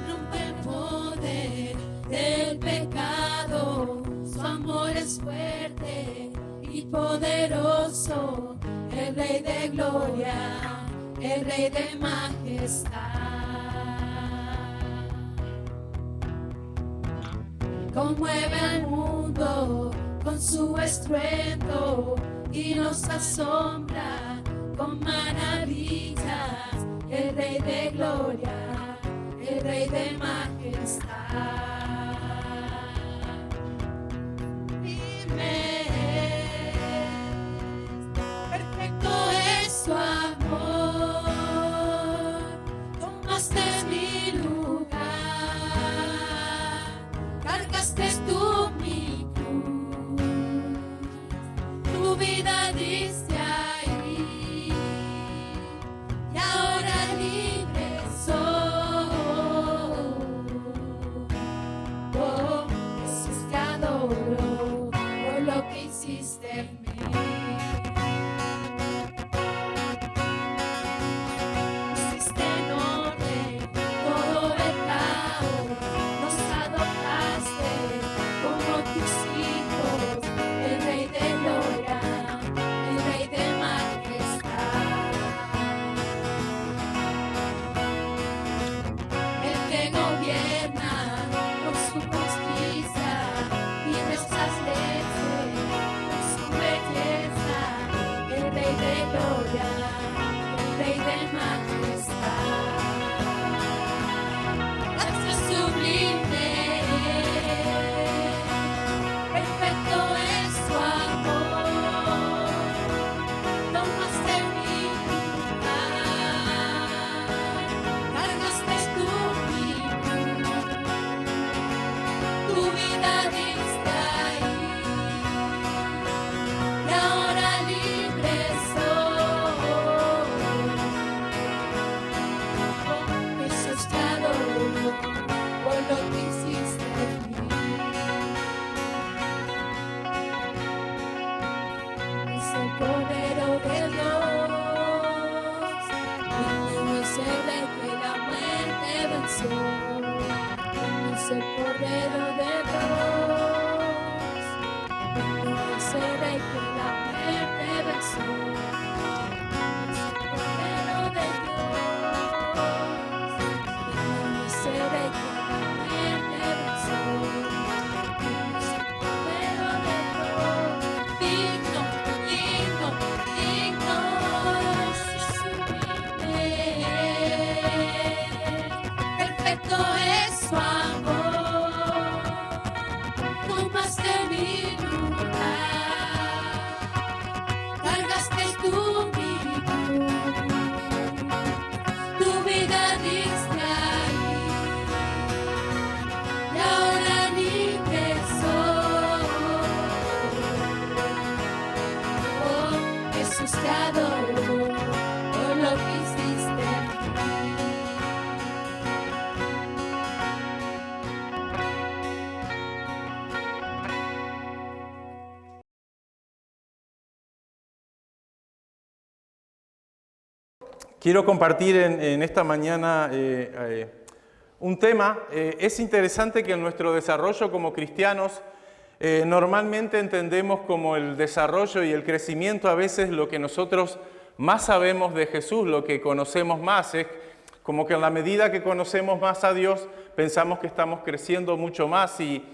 Rompe el poder del pecado, su amor es fuerte y poderoso, el Rey de gloria, el Rey de majestad. Conmueve al mundo con su estruendo y nos asombra con maravillas, el Rey de gloria, el Rey de majestad. Dime, perfecto es su amor, tomaste mi lugar, cargaste tú mi cruz, tu vida diste ahí, y ahora libre soy. Oh, Jesús, te adoro por lo que hiciste en mí. Pusiste en orden todo el caos, nos adoptaste como tus hijos, el Rey de gloria, el Rey de majestad. El que gobierna con su justicia y nuestras leyes con su belleza, el Rey de gloria, el Rey de majestad. Gracias sublime, perfecto es su amor, tomaste mi lugar, cargaste tú mi cruz, tu vida diste ahí, y ahora libre soy. Oh, Jesús, te adoro por lo que hiciste en mí. Es el Cordero de Dios, digno es el Rey que la muerte venció. Es el Cordero de Dios, digno es el Rey que la muerte venció. Es el Cordero de Dios, digno es el Rey que la muerte venció. Es el Cordero de Dios, digno, digno, digno, sublime. Perfecto es su amor, tomaste mi lugar, cargaste tú mi cruz, tu vida diste ahí, y ahora libre soy. Oh, Jesús, te adoro por lo que hiciste en mí. Quiero compartir en esta mañana un tema. Es interesante que en nuestro desarrollo como cristianos normalmente entendemos como el desarrollo y el crecimiento a veces lo que nosotros más sabemos de Jesús, lo que conocemos más. Es como que en la medida que conocemos más a Dios pensamos que estamos creciendo mucho más y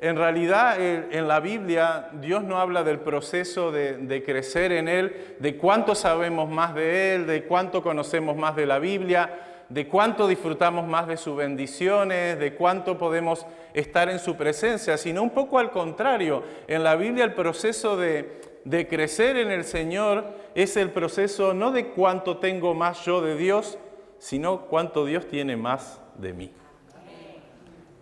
en realidad en la Biblia Dios no habla del proceso de crecer en Él, de cuánto sabemos más de Él, de cuánto conocemos más de la Biblia, de cuánto disfrutamos más de sus bendiciones, de cuánto podemos estar en su presencia, sino un poco al contrario. En la Biblia el proceso de crecer en el Señor es el proceso no de cuánto tengo más yo de Dios, sino cuánto Dios tiene más de mí.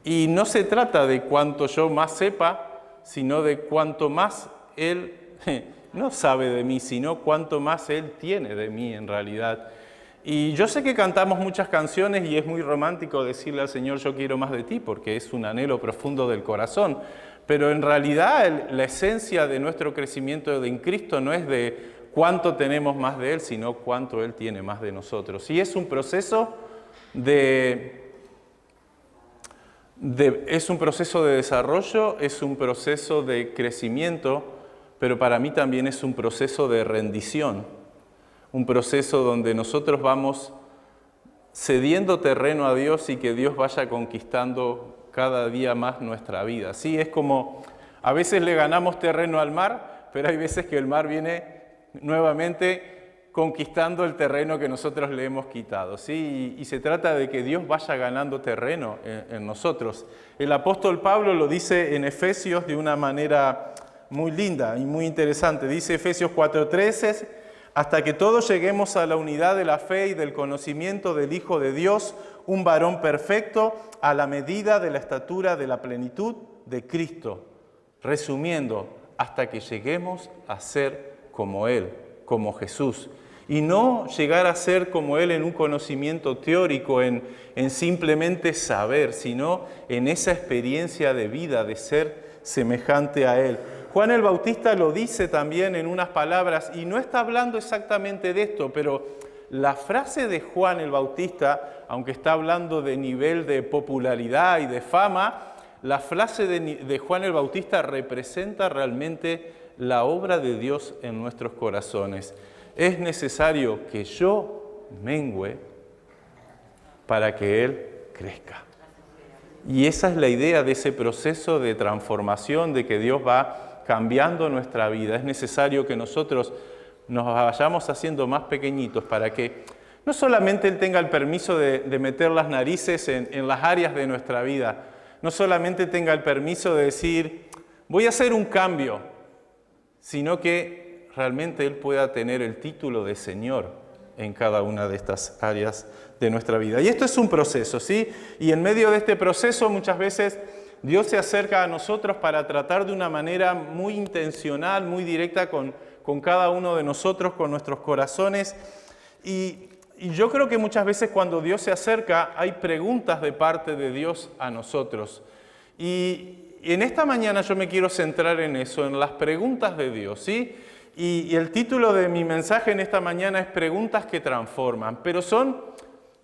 Y no se trata de cuánto yo más sepa, sino de cuánto más Él no sabe de mí, sino cuánto más Él tiene de mí en realidad. Y yo sé que cantamos muchas canciones y es muy romántico decirle al Señor, yo quiero más de ti, porque es un anhelo profundo del corazón. Pero en realidad la esencia de nuestro crecimiento en Cristo no es de cuánto tenemos más de Él, sino cuánto Él tiene más de nosotros. Y es un proceso de es un proceso de desarrollo, es un proceso de crecimiento, pero para mí también es un proceso de rendición, un proceso donde nosotros vamos cediendo terreno a Dios y que Dios vaya conquistando cada día más nuestra vida. Sí, es como a veces le ganamos terreno al mar, pero hay veces que el mar viene nuevamente conquistando el terreno que nosotros le hemos quitado, ¿sí? Y se trata de que Dios vaya ganando terreno en nosotros. El apóstol Pablo lo dice en Efesios de una manera muy linda y muy interesante. Dice Efesios 4:13, hasta que todos lleguemos a la unidad de la fe y del conocimiento del Hijo de Dios, un varón perfecto, a la medida de la estatura de la plenitud de Cristo. Resumiendo, hasta que lleguemos a ser como Él, como Jesús. Y no llegar a ser como Él en un conocimiento teórico, en simplemente saber, sino en esa experiencia de vida, de ser semejante a Él. Juan el Bautista lo dice también en unas palabras, y no está hablando exactamente de esto, pero la frase de Juan el Bautista, aunque está hablando de nivel de popularidad y de fama, la frase de Juan el Bautista representa realmente la obra de Dios en nuestros corazones. Es necesario que yo mengüe para que Él crezca. Y esa es la idea de ese proceso de transformación, de que Dios va cambiando nuestra vida. Es necesario que nosotros nos vayamos haciendo más pequeñitos para que no solamente Él tenga el permiso de meter las narices en las áreas de nuestra vida, no solamente tenga el permiso de decir, voy a hacer un cambio, sino que realmente Él pueda tener el título de Señor en cada una de estas áreas de nuestra vida. Y esto es un proceso, ¿sí? Y en medio de este proceso muchas veces Dios se acerca a nosotros para tratar de una manera muy intencional, muy directa con cada uno de nosotros, con nuestros corazones. Y yo creo que muchas veces cuando Dios se acerca hay preguntas de parte de Dios a nosotros. Y en esta mañana yo me quiero centrar en eso, en las preguntas de Dios, ¿sí? Y el título de mi mensaje en esta mañana es Preguntas que transforman, pero son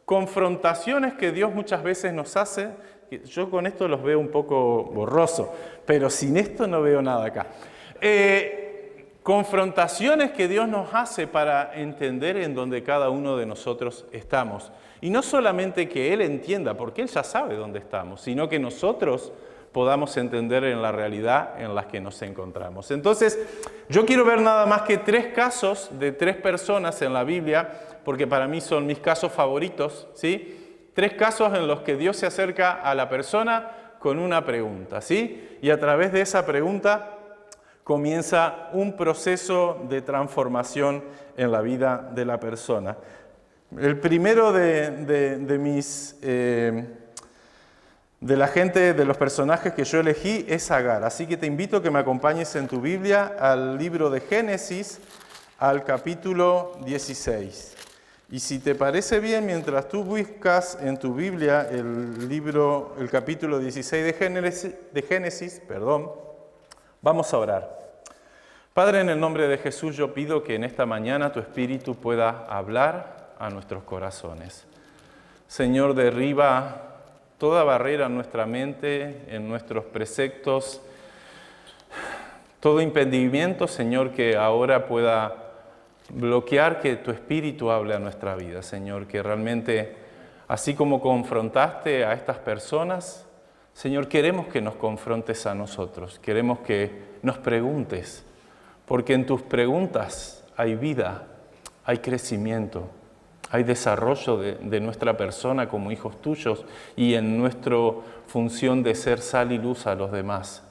confrontaciones que Dios muchas veces nos hace. Yo con esto los veo un poco borroso, pero sin esto no veo nada acá. Confrontaciones que Dios nos hace para entender en dónde cada uno de nosotros estamos. Y no solamente que Él entienda, porque Él ya sabe dónde estamos, sino que nosotros podamos entender en la realidad en la que nos encontramos. Entonces, yo quiero ver nada más que 3 casos de 3 personas en la Biblia, porque para mí son mis casos favoritos, ¿sí? 3 casos en los que Dios se acerca a la persona con una pregunta, ¿sí? Y a través de esa pregunta comienza un proceso de transformación en la vida de la persona. El primero de la gente, de los personajes que yo elegí es Agar. Así que te invito a que me acompañes en tu Biblia al libro de Génesis, al capítulo 16. Y si te parece bien, mientras tú buscas en tu Biblia el capítulo 16 de Génesis, vamos a orar. Padre, en el nombre de Jesús yo pido que en esta mañana tu Espíritu pueda hablar a nuestros corazones. Señor, derriba toda barrera en nuestra mente, en nuestros preceptos, todo impedimento, Señor, que ahora pueda bloquear que tu Espíritu hable a nuestra vida, Señor, que realmente, así como confrontaste a estas personas, Señor, queremos que nos confrontes a nosotros, queremos que nos preguntes, porque en tus preguntas hay vida, hay crecimiento, hay desarrollo de nuestra persona como hijos tuyos y en nuestra función de ser sal y luz a los demás.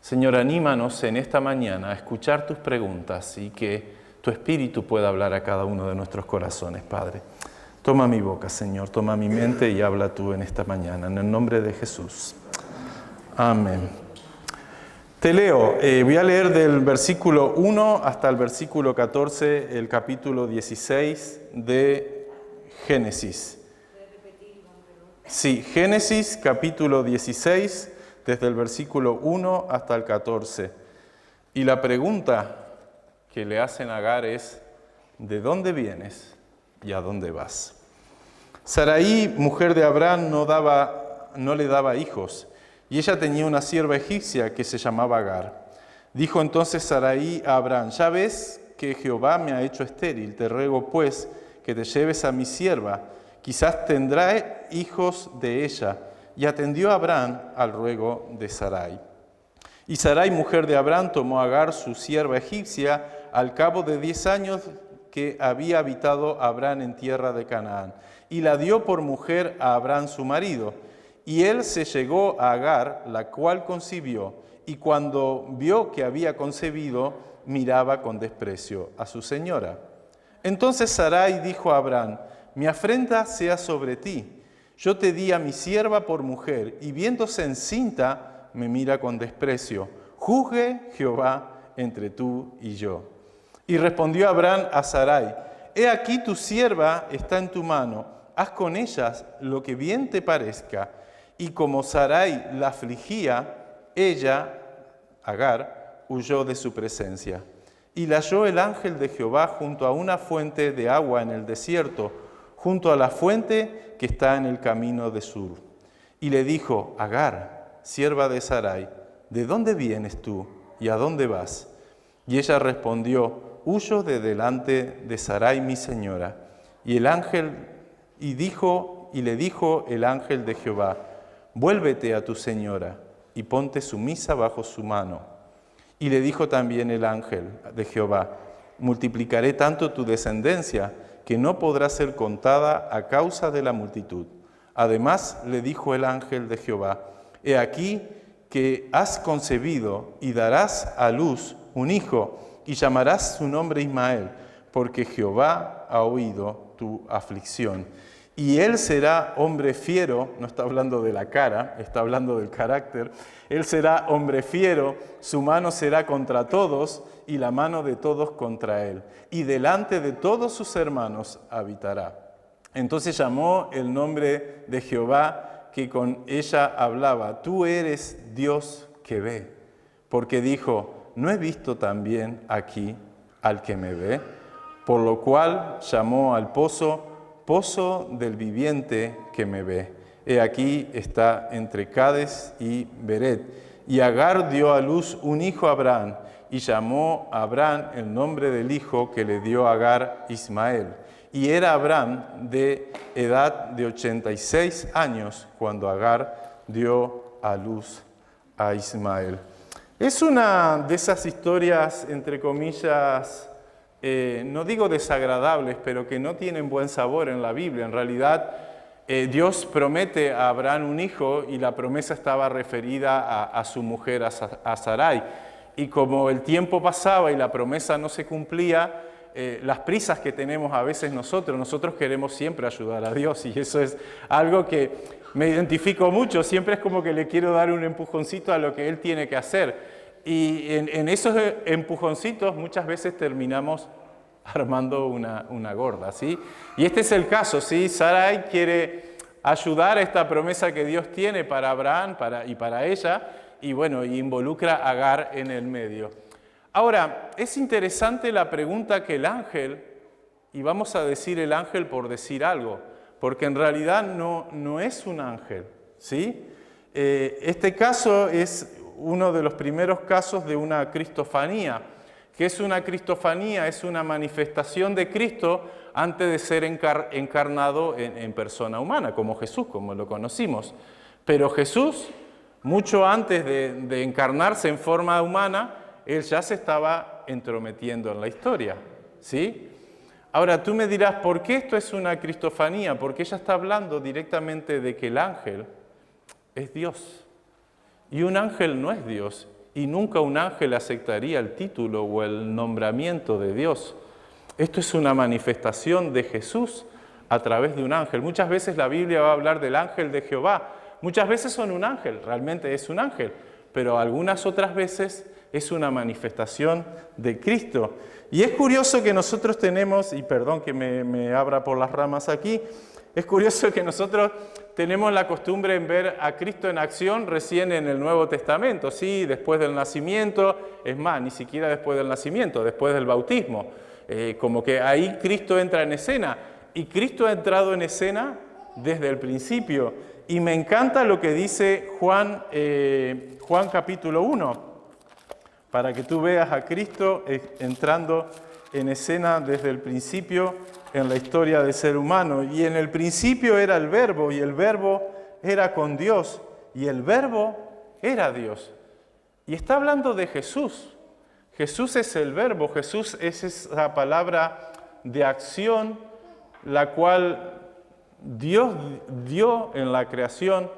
Señor, anímanos en esta mañana a escuchar tus preguntas y que tu Espíritu pueda hablar a cada uno de nuestros corazones, Padre. Toma mi boca, Señor, toma mi mente y habla tú en esta mañana, en el nombre de Jesús. Amén. Te leo, voy a leer del versículo 1 hasta el versículo 14, el capítulo 16 de Génesis. Sí, Génesis capítulo 16, desde el versículo 1 hasta el 14. Y la pregunta que le hacen a Agar es, ¿de dónde vienes y a dónde vas? Sarai, mujer de Abraham, no daba no le daba hijos, y ella tenía una sierva egipcia que se llamaba Agar. Dijo entonces Sarai a Abraham: ya ves que Jehová me ha hecho estéril, te ruego pues que te lleves a mi sierva, quizás tendrá hijos de ella. Y atendió Abraham al ruego de Sarai. Y Sarai, mujer de Abraham, tomó a Agar, su sierva egipcia, al cabo de 10 años que había habitado Abraham en tierra de Canaán, y la dio por mujer a Abraham su marido. Y él se llegó a Agar, la cual concibió, y cuando vio que había concebido, miraba con desprecio a su señora. Entonces Sarai dijo a Abraham: mi afrenta sea sobre ti. Yo te di a mi sierva por mujer, y viéndose encinta, me mira con desprecio. Juzgue Jehová entre tú y yo. Y respondió Abraham a Sarai: he aquí tu sierva está en tu mano, haz con ellas lo que bien te parezca. Y como Sarai la afligía, ella, Agar, huyó de su presencia. Y la halló el ángel de Jehová junto a una fuente de agua en el desierto, junto a la fuente que está en el camino de Sur. Y le dijo: Agar, sierva de Sarai, ¿de dónde vienes tú y a dónde vas? Y ella respondió: huyo de delante de Sarai mi señora. Y le dijo el ángel de Jehová: vuélvete a tu señora y ponte sumisa bajo su mano. Y le dijo también el ángel de Jehová: multiplicaré tanto tu descendencia que no podrá ser contada a causa de la multitud. Además le dijo el ángel de Jehová: he aquí que has concebido y darás a luz un hijo, y llamarás su nombre Ismael, porque Jehová ha oído tu aflicción. Y él será hombre fiero, no está hablando de la cara, está hablando del carácter. Él será hombre fiero, su mano será contra todos y la mano de todos contra él. Y delante de todos sus hermanos habitará. Entonces llamó el nombre de Jehová que con ella hablaba: tú eres Dios que ve. Porque dijo: ¿no he visto también aquí al que me ve? Por lo cual llamó al pozo del viviente que me ve. He aquí está entre Cades y Beret. Y Agar dio a luz un hijo a Abraham, y llamó a Abraham el nombre del hijo que le dio Agar, Ismael. Y era Abraham de edad de 86 años cuando Agar dio a luz a Ismael. Es una de esas historias, entre comillas, no digo desagradables, pero que no tienen buen sabor en la Biblia. En realidad, Dios promete a Abraham un hijo y la promesa estaba referida a su mujer, a Sarai. Y como el tiempo pasaba y la promesa no se cumplía, las prisas que tenemos a veces nosotros queremos siempre ayudar a Dios, y eso es algo que me identifico mucho. Siempre es como que le quiero dar un empujoncito a lo que Él tiene que hacer. Y en esos empujoncitos muchas veces terminamos armando una gorda, ¿sí? Y este es el caso, ¿sí? Sarai quiere ayudar a esta promesa que Dios tiene para Abraham y para ella, y bueno, involucra a Agar en el medio. Ahora, es interesante la pregunta que el ángel, y vamos a decir el ángel por decir algo, porque en realidad no es un ángel, ¿sí? Este caso es uno de los primeros casos de una cristofanía. ¿Qué es una cristofanía? Es una manifestación de Cristo antes de ser encarnado en persona humana, como Jesús, como lo conocimos. Pero Jesús, mucho antes de encarnarse en forma humana, Él ya se estaba entrometiendo en la historia, ¿sí? Ahora, tú me dirás, ¿por qué esto es una cristofanía? Porque ella está hablando directamente de que el ángel es Dios. Y un ángel no es Dios, y nunca un ángel aceptaría el título o el nombramiento de Dios. Esto es una manifestación de Jesús a través de un ángel. Muchas veces la Biblia va a hablar del ángel de Jehová. Muchas veces son un ángel, realmente es un ángel, pero algunas otras veces es una manifestación de Cristo. Y es curioso que nosotros tenemos, y perdón que me abra por las ramas aquí, es curioso que nosotros tenemos la costumbre en ver a Cristo en acción recién en el Nuevo Testamento, ¿sí? Después del nacimiento, es más, ni siquiera después del nacimiento, después del bautismo. Como que ahí Cristo entra en escena. Y Cristo ha entrado en escena desde el principio. Y me encanta lo que dice Juan capítulo 1, para que tú veas a Cristo entrando en escena desde el principio en la historia del ser humano. Y en el principio era el Verbo, y el Verbo era con Dios, y el Verbo era Dios. Y está hablando de Jesús. Jesús es el Verbo, Jesús es esa palabra de acción, la cual Dios dio en la creación,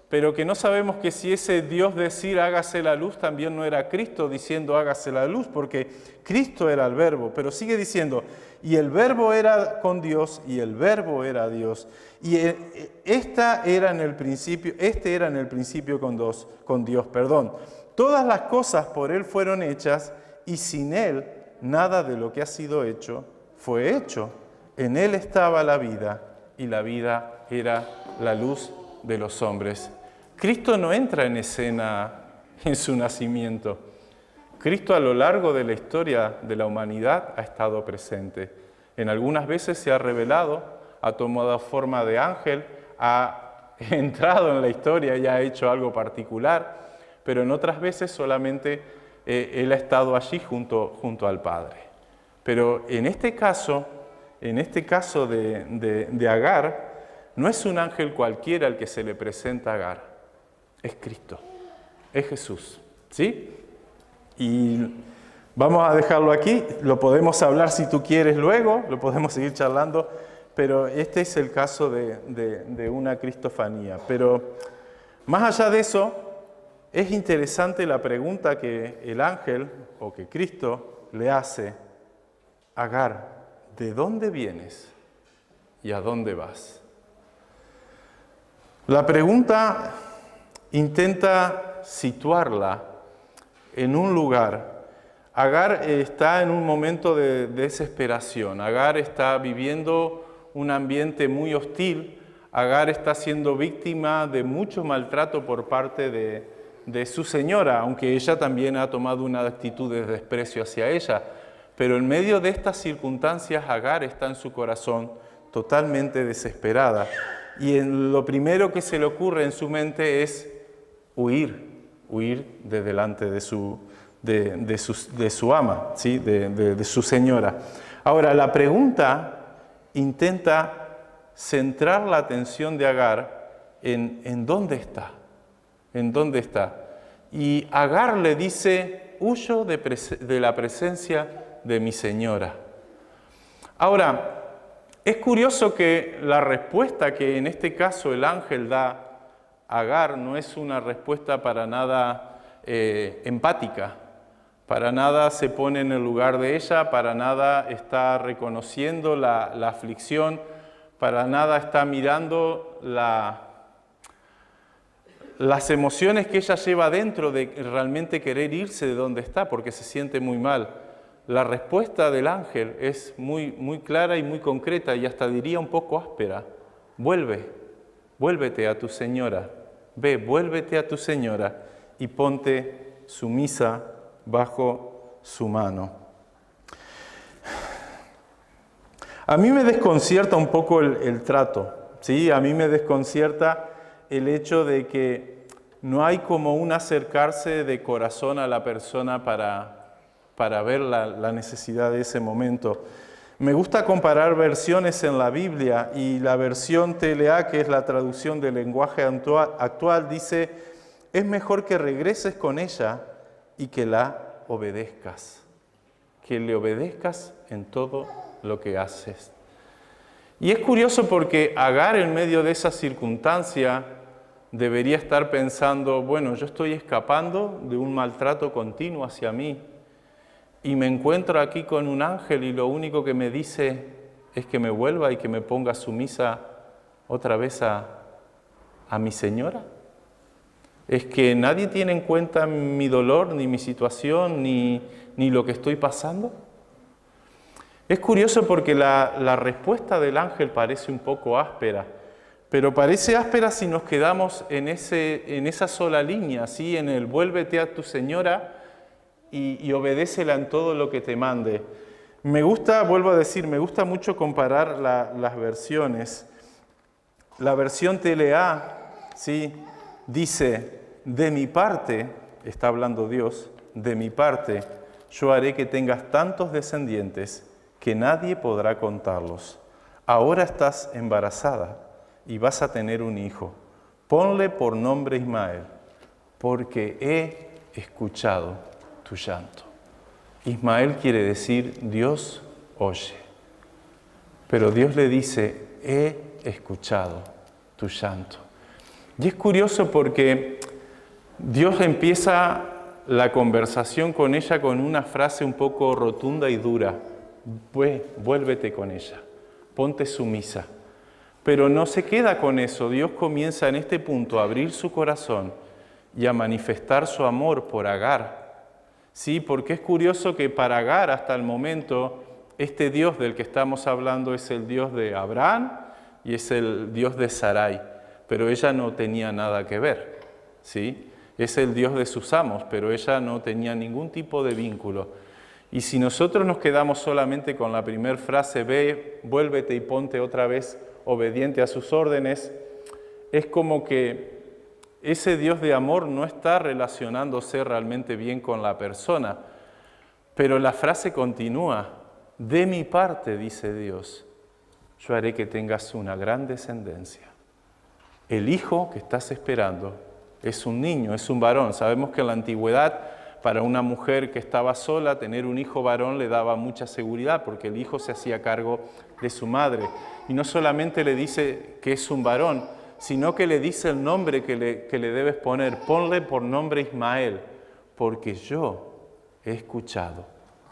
pero que no sabemos que si ese Dios decir hágase la luz también no era Cristo diciendo hágase la luz, porque Cristo era el Verbo, pero sigue diciendo, y el Verbo era con Dios, y el Verbo era Dios, y este era en el principio con Dios. Todas las cosas por Él fueron hechas, y sin Él nada de lo que ha sido hecho fue hecho. En Él estaba la vida, y la vida era la luz de los hombres. Cristo no entra en escena en su nacimiento. Cristo a lo largo de la historia de la humanidad ha estado presente. En algunas veces se ha revelado, ha tomado forma de ángel, ha entrado en la historia y ha hecho algo particular, pero en otras veces solamente Él ha estado allí junto al Padre. Pero en este caso de Agar, no es un ángel cualquiera el que se le presenta a Agar, es Cristo, es Jesús, ¿sí? Y vamos a dejarlo aquí, lo podemos hablar si tú quieres luego, lo podemos seguir charlando, pero este es el caso de una cristofanía. Pero más allá de eso, es interesante la pregunta que el ángel, o que Cristo, le hace a Agar: ¿de dónde vienes y a dónde vas? La pregunta intenta situarla en un lugar. Agar está en un momento de desesperación. Agar está viviendo un ambiente muy hostil. Agar está siendo víctima de mucho maltrato por parte de su señora, aunque ella también ha tomado una actitud de desprecio hacia ella. Pero en medio de estas circunstancias, Agar está en su corazón totalmente desesperada. Y lo primero que se le ocurre en su mente es huir de delante de su ama, ¿sí? de su señora. Ahora, la pregunta intenta centrar la atención de Agar en dónde está. ¿En dónde está? Y Agar le dice: huyo de la presencia de mi señora. Ahora, es curioso que la respuesta que en este caso el ángel da a Agar no es una respuesta para nada empática, para nada se pone en el lugar de ella, para nada está reconociendo la aflicción, para nada está mirando las emociones que ella lleva dentro de realmente querer irse de donde está, porque se siente muy mal. La respuesta del ángel es muy clara y muy concreta, y hasta diría un poco áspera: vuélvete a tu señora, vuélvete a tu señora y ponte sumisa bajo su mano. A mí me desconcierta un poco el trato, ¿sí? A mí me desconcierta el hecho de que no hay como un acercarse de corazón a la persona para ver la necesidad de ese momento. Me gusta comparar versiones en la Biblia, y la versión TLA, que es la traducción del lenguaje actual, dice: es mejor que regreses con ella y que la obedezcas, que le obedezcas en todo lo que haces. Y es curioso porque Agar, en medio de esa circunstancia, debería estar pensando: bueno, yo estoy escapando de un maltrato continuo hacia mí, y me encuentro aquí con un ángel y lo único que me dice es que me vuelva y que me ponga sumisa otra vez a mi señora. Es que nadie tiene en cuenta mi dolor, ni mi situación, ni lo que estoy pasando. Es curioso porque la respuesta del ángel parece un poco áspera, pero parece áspera si nos quedamos en esa sola línea, ¿sí? En el vuélvete a tu señora y obedécela en todo lo que te mande. Me gusta, vuelvo a decir, me gusta mucho comparar las versiones. La versión TLA, ¿sí?, dice, de mi parte, está hablando Dios, de mi parte, yo haré que tengas tantos descendientes que nadie podrá contarlos. Ahora estás embarazada y vas a tener un hijo. Ponle por nombre Ismael, porque he escuchado tu llanto. Ismael quiere decir Dios oye. Pero Dios le dice, he escuchado tu llanto. Y es curioso porque Dios empieza la conversación con ella con una frase un poco rotunda y dura. Vuélvete con ella, ponte sumisa. Pero no se queda con eso. Dios comienza en este punto a abrir su corazón y a manifestar su amor por Agar. Sí, porque es curioso que para Agar hasta el momento este Dios del que estamos hablando es el Dios de Abraham y es el Dios de Sarai, pero ella no tenía nada que ver, ¿sí? Es el Dios de sus amos, pero ella no tenía ningún tipo de vínculo. Y si nosotros nos quedamos solamente con la primera frase, ve, vuélvete y ponte otra vez obediente a sus órdenes, es como que ese Dios de amor no está relacionándose realmente bien con la persona. Pero la frase continúa, de mi parte, dice Dios, yo haré que tengas una gran descendencia. El hijo que estás esperando es un niño, es un varón. Sabemos que en la antigüedad, para una mujer que estaba sola, tener un hijo varón le daba mucha seguridad, porque el hijo se hacía cargo de su madre. Y no solamente le dice que es un varón, sino que le dice el nombre que le debes poner. Ponle por nombre Ismael, porque yo he escuchado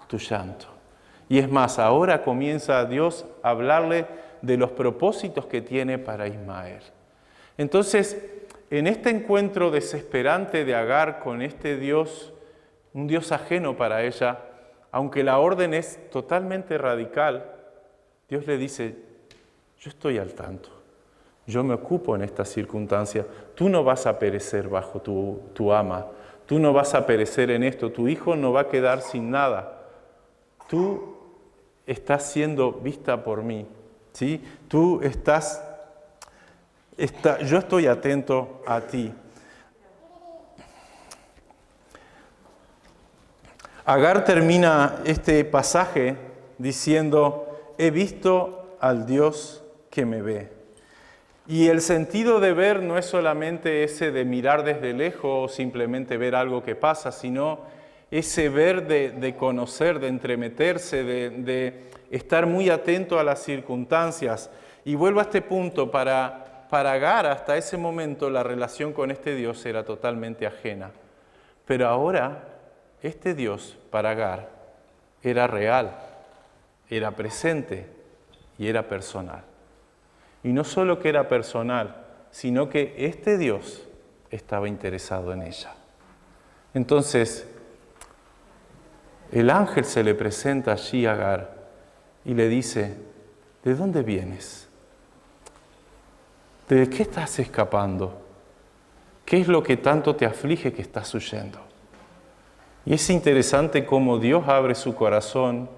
tu llanto. Y es más, ahora comienza Dios a hablarle de los propósitos que tiene para Ismael. Entonces, en este encuentro desesperante de Agar con este Dios, un Dios ajeno para ella, aunque la orden es totalmente radical, Dios le dice, yo estoy al tanto, yo me ocupo en esta circunstancia, tú no vas a perecer bajo tu ama, tú no vas a perecer en esto, tu hijo no va a quedar sin nada, tú estás siendo vista por mí, ¿sí? Yo estoy atento a ti. Agar termina este pasaje diciendo, he visto al Dios que me ve. Y el sentido de ver no es solamente ese de mirar desde lejos o simplemente ver algo que pasa, sino ese ver de conocer, de entremeterse, de estar muy atento a las circunstancias. Y vuelvo a este punto, para Agar hasta ese momento la relación con este Dios era totalmente ajena. Pero ahora este Dios para Agar era real, era presente y era personal. Y no solo que era personal, sino que este Dios estaba interesado en ella. Entonces, el ángel se le presenta allí a Agar y le dice, ¿de dónde vienes? ¿De qué estás escapando? ¿Qué es lo que tanto te aflige que estás huyendo? Y es interesante cómo Dios abre su corazón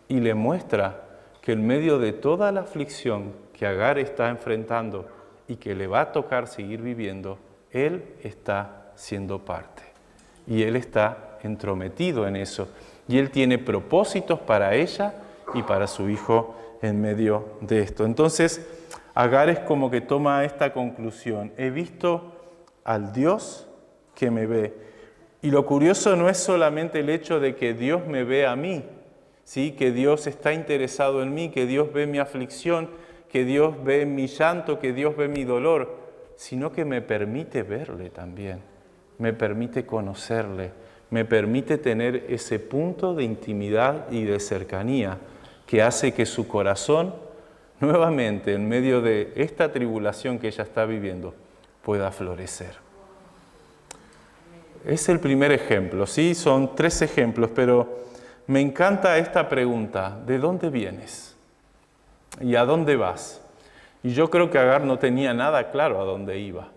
y le muestra que en medio de toda la aflicción que Agar está enfrentando y que le va a tocar seguir viviendo, Él está siendo parte. Y Él está entrometido en eso. Y Él tiene propósitos para ella y para su hijo en medio de esto. Entonces, Agar es como que toma esta conclusión. He visto al Dios que me ve. Y lo curioso no es solamente el hecho de que Dios me ve a mí, ¿sí? Que Dios está interesado en mí, que Dios ve mi aflicción, que Dios ve mi llanto, que Dios ve mi dolor, sino que me permite verle también, me permite conocerle, me permite tener ese punto de intimidad y de cercanía que hace que su corazón, nuevamente, en medio de esta tribulación que ella está viviendo, pueda florecer. Es el primer ejemplo, ¿sí? Son 3 ejemplos, pero me encanta esta pregunta, ¿de dónde vienes? ¿Y a dónde vas? Y yo creo que Agar no tenía nada claro a dónde iba.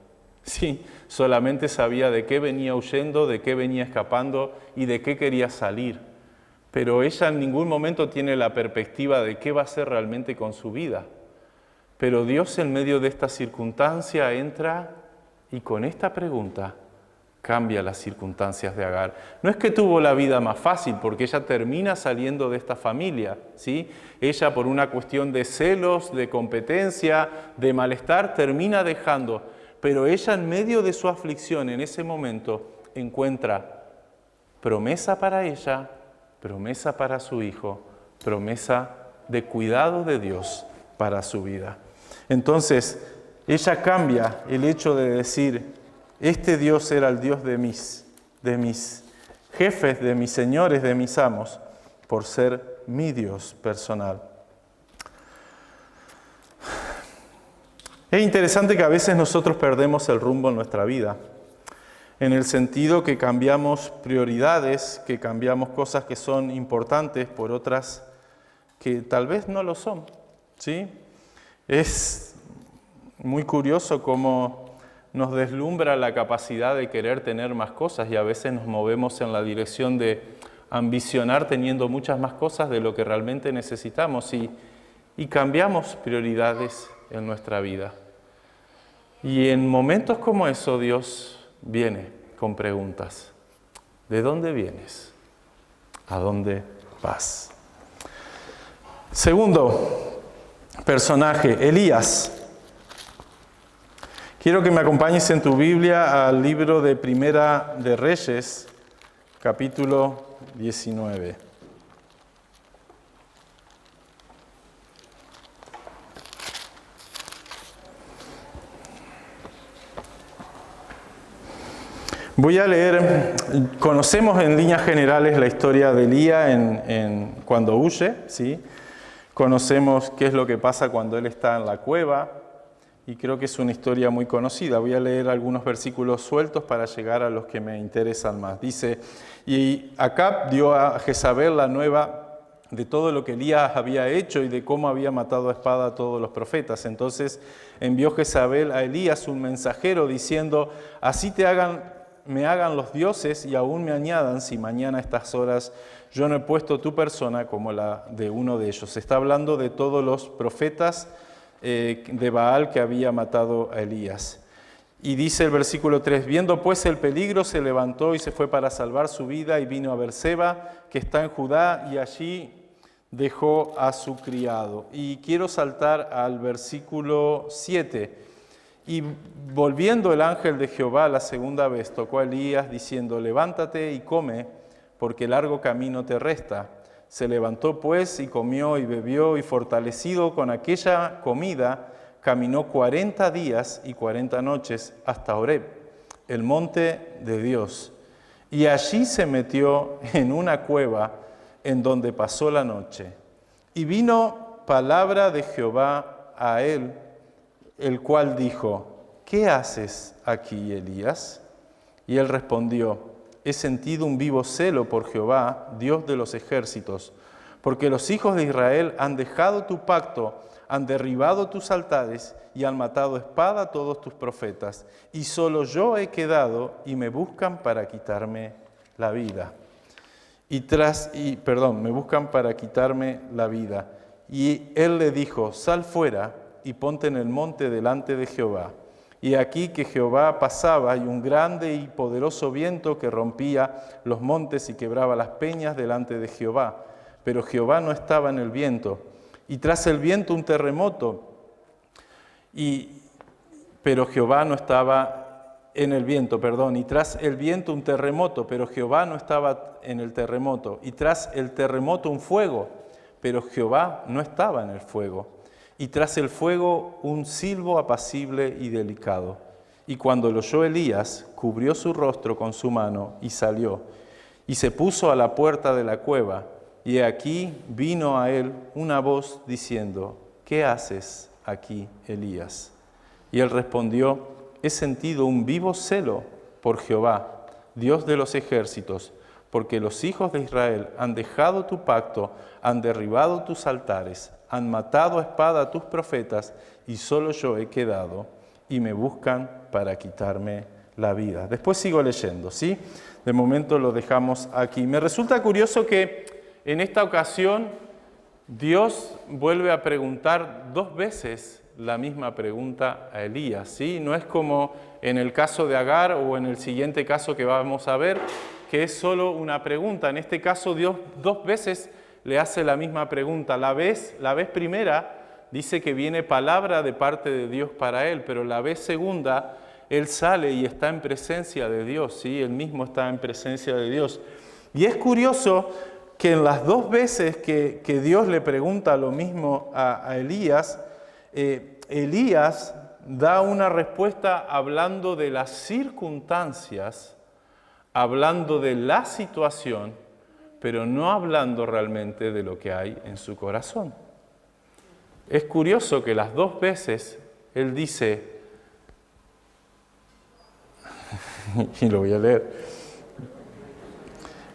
Sí, solamente sabía de qué venía huyendo, de qué venía escapando y de qué quería salir. Pero ella en ningún momento tiene la perspectiva de qué va a hacer realmente con su vida. Pero Dios en medio de esta circunstancia entra y con esta pregunta cambia las circunstancias de Agar. No es que tuvo la vida más fácil, porque ella termina saliendo de esta familia, ¿sí? Ella por una cuestión de celos, de competencia, de malestar, termina dejando. Pero ella en medio de su aflicción, en ese momento, encuentra promesa para ella, promesa para su hijo, promesa de cuidado de Dios para su vida. Entonces, ella cambia el hecho de decir, este Dios era el Dios de mis jefes, de mis señores, de mis amos, por ser mi Dios personal. Es interesante que a veces nosotros perdemos el rumbo en nuestra vida, en el sentido que cambiamos prioridades, que cambiamos cosas que son importantes por otras que tal vez no lo son, ¿sí? Es muy curioso cómo nos deslumbra la capacidad de querer tener más cosas y a veces nos movemos en la dirección de ambicionar teniendo muchas más cosas de lo que realmente necesitamos y cambiamos prioridades en nuestra vida. Y en momentos como eso Dios viene con preguntas. ¿De dónde vienes? ¿A dónde vas? Segundo personaje, Elías. Quiero que me acompañes en tu Biblia al libro de Primera de Reyes, capítulo 19. Voy a leer, conocemos en líneas generales la historia de Elías cuando huye, ¿sí? Conocemos qué es lo que pasa cuando él está en la cueva. Y creo que es una historia muy conocida. Voy a leer algunos versículos sueltos para llegar a los que me interesan más. Dice, y Acab dio a Jezabel la nueva de todo lo que Elías había hecho y de cómo había matado a espada a todos los profetas. Entonces envió Jezabel a Elías un mensajero diciendo, así me hagan los dioses y aún me añadan si mañana a estas horas yo no he puesto tu persona como la de uno de ellos. Se está hablando de todos los profetas de Baal que había matado a Elías. Y dice el versículo 3, viendo pues el peligro, se levantó y se fue para salvar su vida y vino a Berseba, que está en Judá, y allí dejó a su criado. Y quiero saltar al versículo 7. Y volviendo el ángel de Jehová la segunda vez, tocó a Elías diciendo, levántate y come, porque largo camino te resta. Se levantó pues y comió y bebió y fortalecido con aquella comida, caminó 40 días y 40 noches hasta Horeb, el monte de Dios. Y allí se metió en una cueva en donde pasó la noche. Y vino palabra de Jehová a él, el cual dijo, ¿qué haces aquí, Elías? Y él respondió, he sentido un vivo celo por Jehová, Dios de los ejércitos, porque los hijos de Israel han dejado tu pacto, han derribado tus altares y han matado a espada a todos tus profetas. Y solo yo he quedado y me buscan para quitarme la vida. Me buscan para quitarme la vida. Y él le dijo, sal fuera y ponte en el monte delante de Jehová. Y aquí que Jehová pasaba y un grande y poderoso viento que rompía los montes y quebraba las peñas delante de Jehová. Pero Jehová no estaba en el viento. Y tras el viento un terremoto. Pero Jehová no estaba en el viento, Y tras el viento un terremoto, pero Jehová no estaba en el terremoto. Y tras el terremoto un fuego, pero Jehová no estaba en el fuego. Y tras el fuego un silbo apacible y delicado. Y cuando lo oyó Elías, cubrió su rostro con su mano y salió. Y se puso a la puerta de la cueva. Y aquí vino a él una voz diciendo, ¿qué haces aquí, Elías? Y él respondió, he sentido un vivo celo por Jehová, Dios de los ejércitos, porque los hijos de Israel han dejado tu pacto, han derribado tus altares, han matado a espada a tus profetas, y solo yo he quedado, y me buscan para quitarme la vida. Después sigo leyendo, ¿sí? De momento lo dejamos aquí. Me resulta curioso que en esta ocasión Dios vuelve a preguntar 2 veces la misma pregunta a Elías, ¿sí? No es como en el caso de Agar o en el siguiente caso que vamos a ver, que es solo una pregunta. En este caso Dios 2 veces le hace la misma pregunta. La vez primera dice que viene palabra de parte de Dios para él, pero la vez segunda él sale y está en presencia de Dios, ¿sí? Él mismo está en presencia de Dios. Y es curioso que en las 2 veces que Dios le pregunta lo mismo a Elías, Elías da una respuesta hablando de las circunstancias, hablando de la situación, pero no hablando realmente de lo que hay en su corazón. Es curioso que las 2 veces él dice, y lo voy a leer,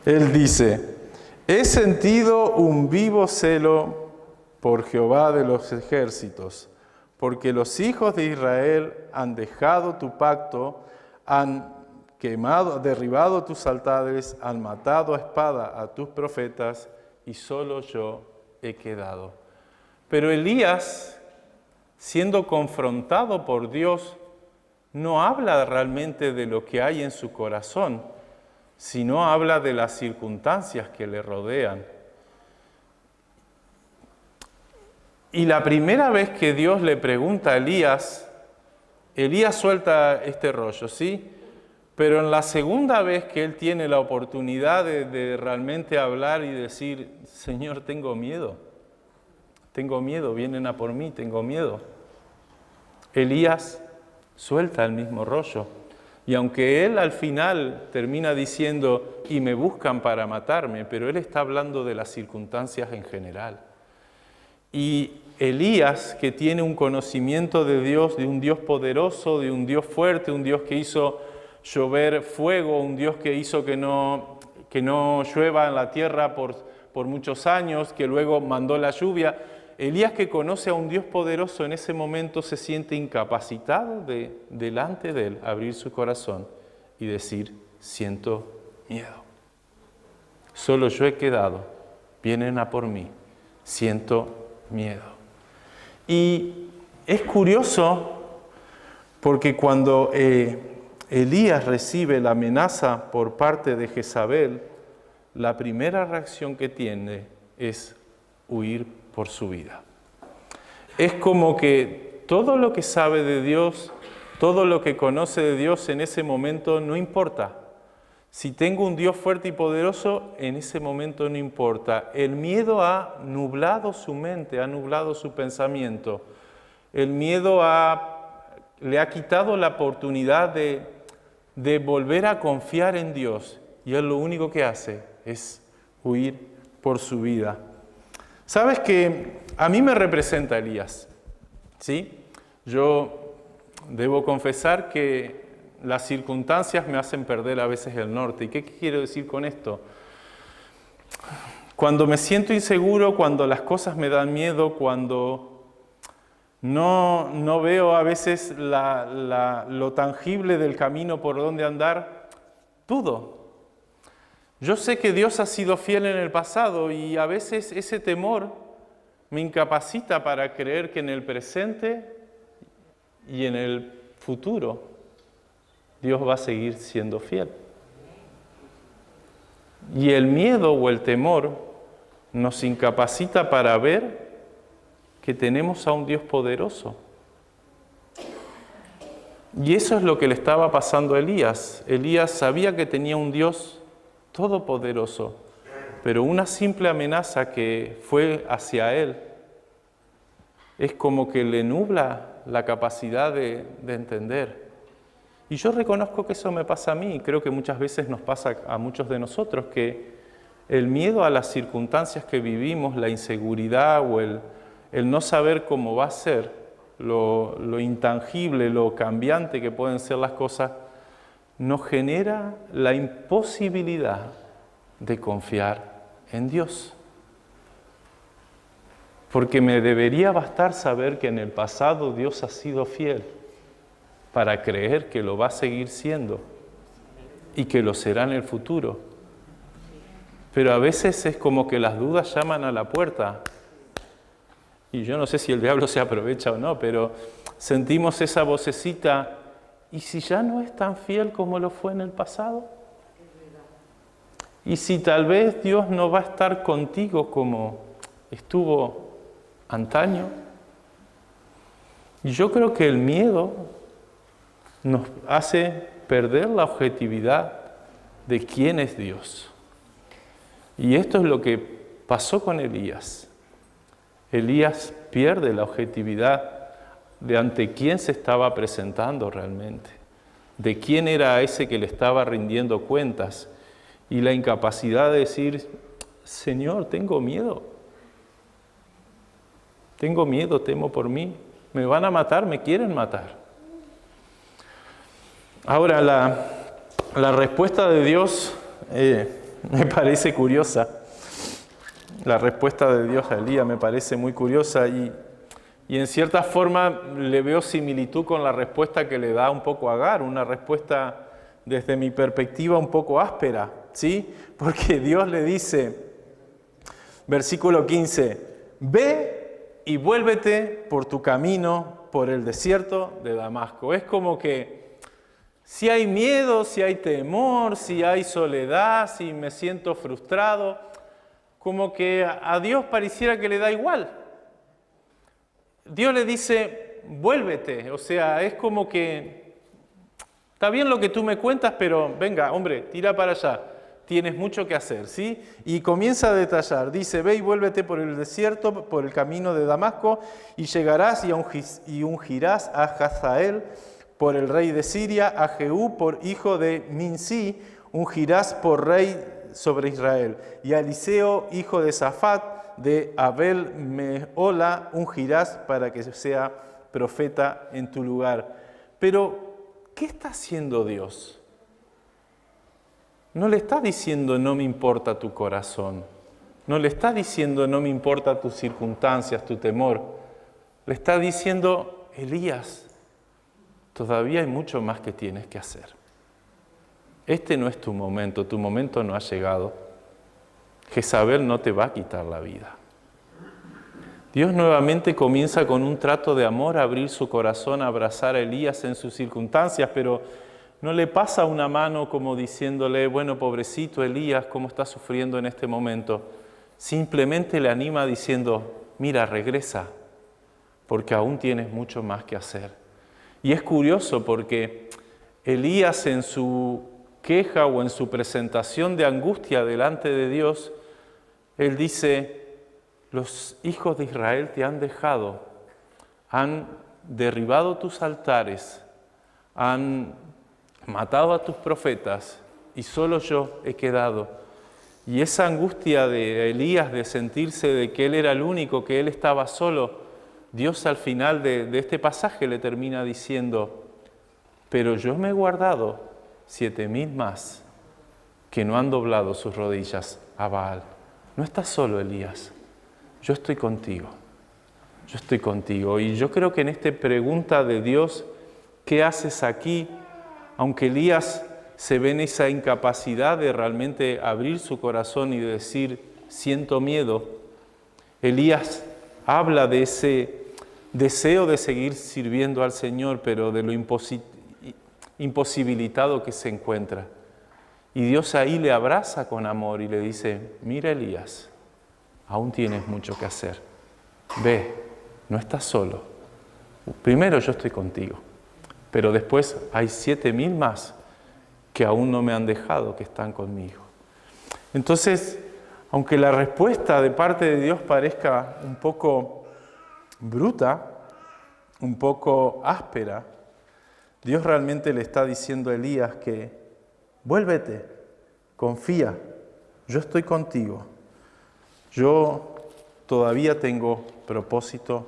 él dice, he sentido un vivo celo por Jehová de los ejércitos, porque los hijos de Israel han dejado tu pacto, han derribado tus altares, han matado a espada a tus profetas, y solo yo he quedado. Pero Elías, siendo confrontado por Dios, no habla realmente de lo que hay en su corazón, sino habla de las circunstancias que le rodean. Y la primera vez que Dios le pregunta a Elías, Elías suelta este rollo, ¿sí? Pero en la segunda vez que él tiene la oportunidad de realmente hablar y decir, Señor, tengo miedo, vienen a por mí, tengo miedo. Elías suelta el mismo rollo. Y aunque él al final termina diciendo, y me buscan para matarme, pero él está hablando de las circunstancias en general. Y Elías, que tiene un conocimiento de Dios, de un Dios poderoso, de un Dios fuerte, un Dios que hizo llover fuego, un Dios que hizo que no llueva en la tierra por muchos años, que luego mandó la lluvia. Elías, que conoce a un Dios poderoso, en ese momento se siente incapacitado de, delante de él, abrir su corazón y decir, siento miedo. Solo yo he quedado, vienen a por mí, siento miedo. Y es curioso porque cuando Elías recibe la amenaza por parte de Jezabel, la primera reacción que tiene es huir por su vida. Es como que todo lo que sabe de Dios, todo lo que conoce de Dios en ese momento no importa. Si tengo un Dios fuerte y poderoso, en ese momento no importa. El miedo ha nublado su mente, ha nublado su pensamiento. El miedo le ha quitado la oportunidad de volver a confiar en Dios. Y él lo único que hace es huir por su vida. ¿Sabes que a mí me representa Elías? ¿Sí? Yo debo confesar que las circunstancias me hacen perder a veces el norte. ¿Y qué quiero decir con esto? Cuando me siento inseguro, cuando las cosas me dan miedo, cuando no veo a veces lo tangible del camino por donde andar, dudo. Yo sé que Dios ha sido fiel en el pasado y a veces ese temor me incapacita para creer que en el presente y en el futuro Dios va a seguir siendo fiel. Y el miedo o el temor nos incapacita para ver que tenemos a un Dios poderoso. Y eso es lo que le estaba pasando a Elías. Elías sabía que tenía un Dios todopoderoso, pero una simple amenaza que fue hacia él es como que le nubla la capacidad de entender. Y yo reconozco que eso me pasa a mí, y creo que muchas veces nos pasa a muchos de nosotros, que el miedo a las circunstancias que vivimos, la inseguridad o el no saber cómo va a ser, lo intangible, lo cambiante que pueden ser las cosas, nos genera la imposibilidad de confiar en Dios. Porque me debería bastar saber que en el pasado Dios ha sido fiel para creer que lo va a seguir siendo y que lo será en el futuro. Pero a veces es como que las dudas llaman a la puerta Y yo no sé si el diablo se aprovecha o no, pero sentimos esa vocecita, ¿y si ya no es tan fiel como lo fue en el pasado? ¿Y si tal vez Dios no va a estar contigo como estuvo antaño? Y yo creo que el miedo nos hace perder la objetividad de quién es Dios. Y esto es lo que pasó con Elías. Elías pierde la objetividad de ante quién se estaba presentando realmente, de quién era ese que le estaba rindiendo cuentas, y la incapacidad de decir, Señor, tengo miedo, temo por mí, me van a matar, me quieren matar. Ahora, la respuesta de Dios me parece curiosa. La respuesta de Dios a Elías me parece muy curiosa y en cierta forma le veo similitud con la respuesta que le da un poco Agar, una respuesta desde mi perspectiva un poco áspera, ¿sí? Porque Dios le dice, versículo 15, ve y vuélvete por tu camino por el desierto de Damasco. Es como que si hay miedo, si hay temor, si hay soledad, si me siento frustrado, como que a Dios pareciera que le da igual. Dios le dice, vuélvete, o sea, es como que, está bien lo que tú me cuentas, pero venga, hombre, tira para allá, tienes mucho que hacer, ¿sí? Y comienza a detallar, dice, ve y vuélvete por el desierto, por el camino de Damasco, y llegarás y ungirás a Hazael por el rey de Siria, a Jehú por hijo de Minsi, ungirás por rey sobre Israel, y a Eliseo, hijo de Safat, de Abel Mehola, ungirás para que sea profeta en tu lugar. Pero, ¿qué está haciendo Dios? No le está diciendo, no me importa tu corazón. No le está diciendo, no me importa tus circunstancias, tu temor. Le está diciendo, Elías, todavía hay mucho más que tienes que hacer. Este no es tu momento no ha llegado. Jezabel no te va a quitar la vida. Dios nuevamente comienza con un trato de amor, a abrir su corazón, a abrazar a Elías en sus circunstancias, pero no le pasa una mano como diciéndole, bueno, pobrecito Elías, ¿cómo está sufriendo en este momento? Simplemente le anima diciendo, mira, regresa, porque aún tienes mucho más que hacer. Y es curioso porque Elías en su queja o en su presentación de angustia delante de Dios, él dice, los hijos de Israel te han dejado, han derribado tus altares, han matado a tus profetas y solo yo he quedado. Y esa angustia de Elías de sentirse de que él era el único, que él estaba solo, Dios al final de este pasaje le termina diciendo, pero yo me he guardado 7,000 más que no han doblado sus rodillas a Baal. No estás solo, Elías. Yo estoy contigo. Yo estoy contigo. Y yo creo que en esta pregunta de Dios, ¿qué haces aquí? Aunque Elías se ve en esa incapacidad de realmente abrir su corazón y decir, siento miedo, Elías habla de ese deseo de seguir sirviendo al Señor, pero de lo imposibilitado que se encuentra. Y Dios ahí le abraza con amor y le dice, mira Elías, aún tienes mucho que hacer. Ve, no estás solo. Primero yo estoy contigo, pero después hay 7,000 más que aún no me han dejado, que están conmigo. Entonces, aunque la respuesta de parte de Dios parezca un poco bruta, un poco áspera, Dios realmente le está diciendo a Elías que vuélvete, confía, yo estoy contigo, yo todavía tengo propósito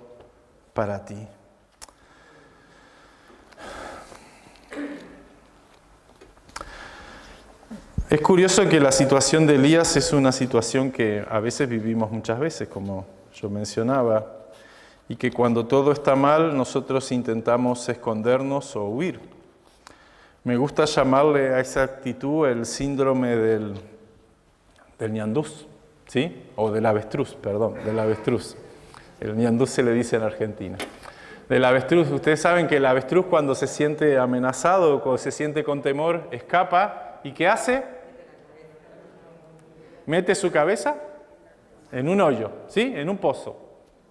para ti. Es curioso que la situación de Elías es una situación que a veces vivimos muchas veces, como yo mencionaba, y que cuando todo está mal nosotros intentamos escondernos o huir. Me gusta llamarle a esa actitud el síndrome del ñandús, ¿sí? O del avestruz, del avestruz. El ñandú se le dice en Argentina. Del avestruz, ustedes saben que el avestruz cuando se siente amenazado, cuando se siente con temor, escapa. ¿Y qué hace? Mete su cabeza en un hoyo, ¿sí? En un pozo,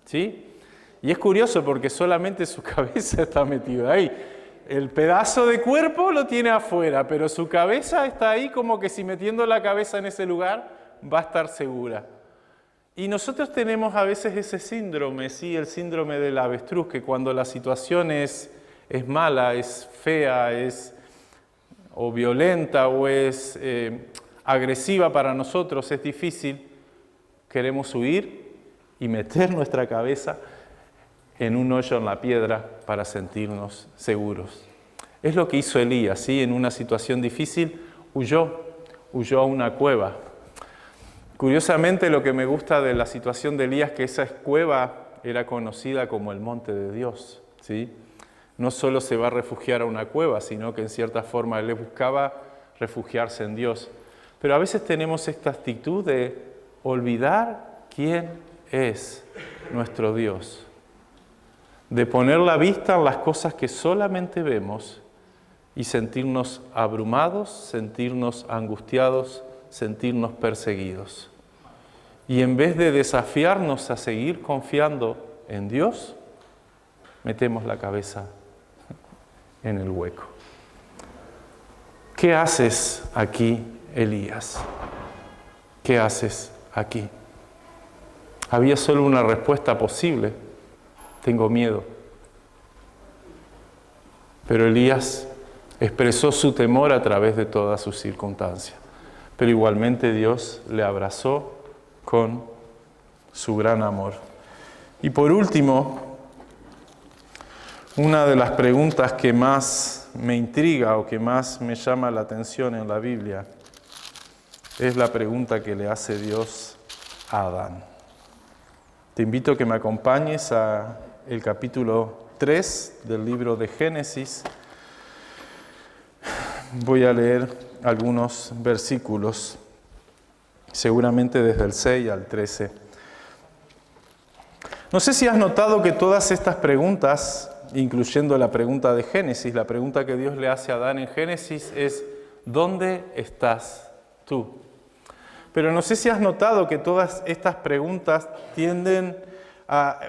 ¿sí? Y es curioso porque solamente su cabeza está metida ahí. El pedazo de cuerpo lo tiene afuera, pero su cabeza está ahí como que si metiendo la cabeza en ese lugar va a estar segura. Y nosotros tenemos a veces ese síndrome, sí, el síndrome del avestruz, que cuando la situación es mala, es fea, o violenta o es agresiva para nosotros, es difícil, queremos huir y meter nuestra cabeza en un hoyo en la piedra para sentirnos seguros. Es lo que hizo Elías, ¿sí? En una situación difícil huyó a una cueva. Curiosamente, lo que me gusta de la situación de Elías es que esa cueva era conocida como el monte de Dios, ¿sí? No solo se va a refugiar a una cueva, sino que en cierta forma él buscaba refugiarse en Dios. Pero a veces tenemos esta actitud de olvidar quién es nuestro Dios, de poner la vista en las cosas que solamente vemos y sentirnos abrumados, sentirnos angustiados, sentirnos perseguidos. Y en vez de desafiarnos a seguir confiando en Dios, metemos la cabeza en el hueco. ¿Qué haces aquí, Elías? ¿Qué haces aquí? Había solo una respuesta posible: tengo miedo. Pero Elías expresó su temor a través de todas sus circunstancias. Pero igualmente Dios le abrazó con su gran amor. Y por último, una de las preguntas que más me intriga o que más me llama la atención en la Biblia es la pregunta que le hace Dios a Adán. Te invito a que me acompañes a el capítulo 3 del libro de Génesis. Voy a leer algunos versículos, seguramente desde el 6 al 13. No sé si has notado que todas estas preguntas, incluyendo la pregunta de Génesis, la pregunta que Dios le hace a Adán en Génesis es: ¿dónde estás tú? Pero no sé si has notado que todas estas preguntas tienden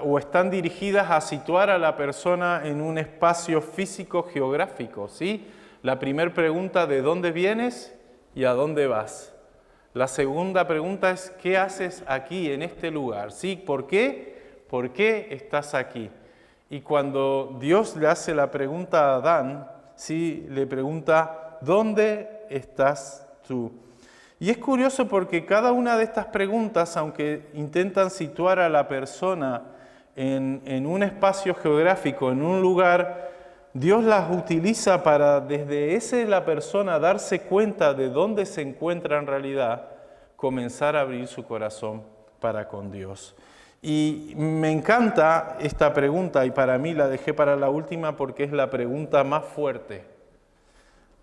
o están dirigidas a situar a la persona en un espacio físico geográfico, ¿sí? La primera pregunta: ¿de dónde vienes y a dónde vas? La segunda pregunta es: ¿qué haces aquí, en este lugar? ¿Sí? ¿Por qué? ¿Por qué estás aquí? Y cuando Dios le hace la pregunta a Adán, ¿sí? Le pregunta: ¿dónde estás tú? Y es curioso porque cada una de estas preguntas, aunque intentan situar a la persona en un espacio geográfico, en un lugar, Dios las utiliza para desde ese la persona darse cuenta de dónde se encuentra en realidad, comenzar a abrir su corazón para con Dios. Y me encanta esta pregunta, y para mí la dejé para la última porque es la pregunta más fuerte.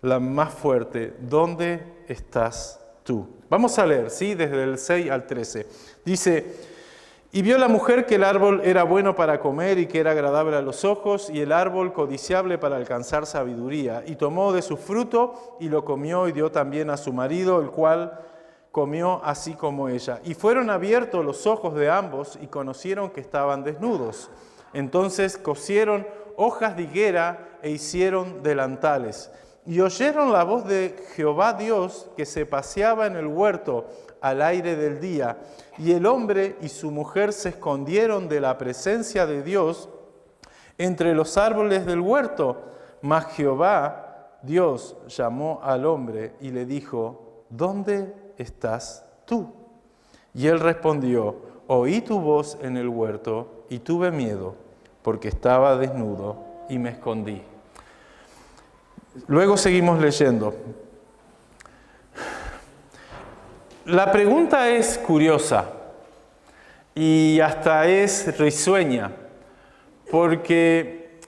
La más fuerte: ¿dónde estás tú? Vamos a leer, ¿sí? Desde el 6 al 13. Dice: y vio la mujer que el árbol era bueno para comer y que era agradable a los ojos, y el árbol codiciable para alcanzar sabiduría. Y tomó de su fruto y lo comió y dio también a su marido, el cual comió así como ella. Y fueron abiertos los ojos de ambos y conocieron que estaban desnudos. Entonces cosieron hojas de higuera e hicieron delantales. Y oyeron la voz de Jehová Dios que se paseaba en el huerto al aire del día. Y el hombre y su mujer se escondieron de la presencia de Dios entre los árboles del huerto. Mas Jehová Dios llamó al hombre y le dijo: ¿dónde estás tú? Y él respondió: oí tu voz en el huerto y tuve miedo, porque estaba desnudo y me escondí. Luego seguimos leyendo. La pregunta es curiosa y hasta es risueña, porque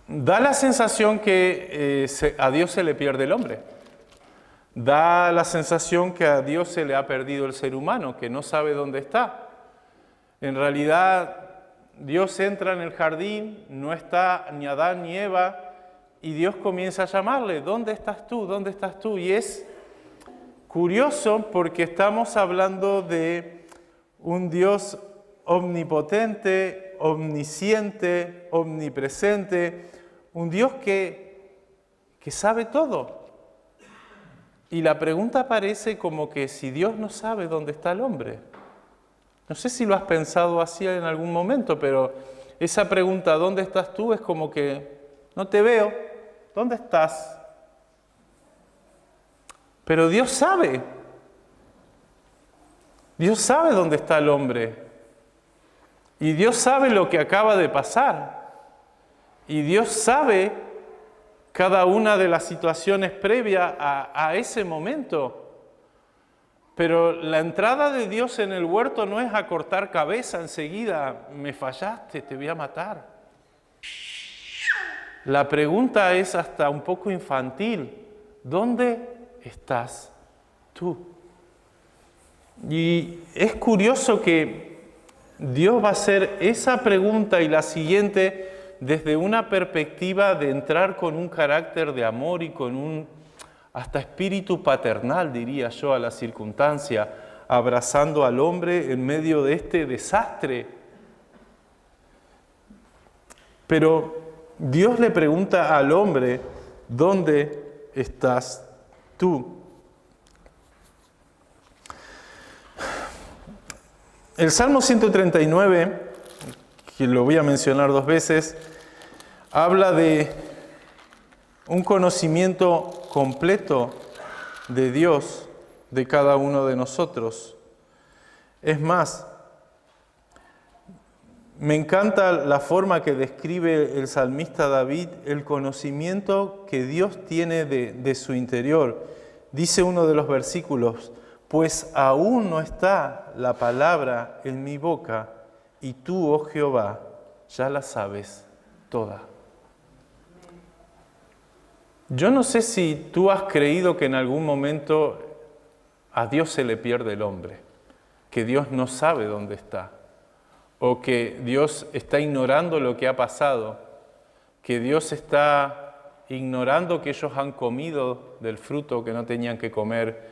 da la sensación que a Dios se le pierde el hombre. Da la sensación que a Dios se le ha perdido el ser humano, que no sabe dónde está. En realidad, Dios entra en el jardín, no está ni Adán ni Eva, y Dios comienza a llamarle, ¿dónde estás tú? ¿Dónde estás tú? Y es curioso porque estamos hablando de un Dios omnipotente, omnisciente, omnipresente, un Dios que sabe todo. Y la pregunta parece como que si Dios no sabe dónde está el hombre. No sé si lo has pensado así en algún momento, pero esa pregunta, ¿dónde estás tú? Es como que no te veo, ¿dónde estás? Pero Dios sabe. Dios sabe dónde está el hombre. Y Dios sabe lo que acaba de pasar. Y Dios sabe cada una de las situaciones previas a ese momento. Pero la entrada de Dios en el huerto no es a cortar cabeza enseguida, me fallaste, te voy a matar. La pregunta es hasta un poco infantil, ¿dónde estás tú? Y es curioso que Dios va a hacer esa pregunta y la siguiente desde una perspectiva de entrar con un carácter de amor y con un hasta espíritu paternal, diría yo, a la circunstancia, abrazando al hombre en medio de este desastre. Pero Dios le pregunta al hombre, ¿dónde estás tú? El Salmo 139, que lo voy a mencionar 2 veces, habla de un conocimiento completo de Dios, de cada uno de nosotros. Es más, me encanta la forma que describe el salmista David, el conocimiento que Dios tiene de su interior. Dice uno de los versículos, pues aún no está la palabra en mi boca, y tú, oh Jehová, ya la sabes toda. Yo no sé si tú has creído que en algún momento a Dios se le pierde el hombre, que Dios no sabe dónde está, o que Dios está ignorando lo que ha pasado, que Dios está ignorando que ellos han comido del fruto que no tenían que comer,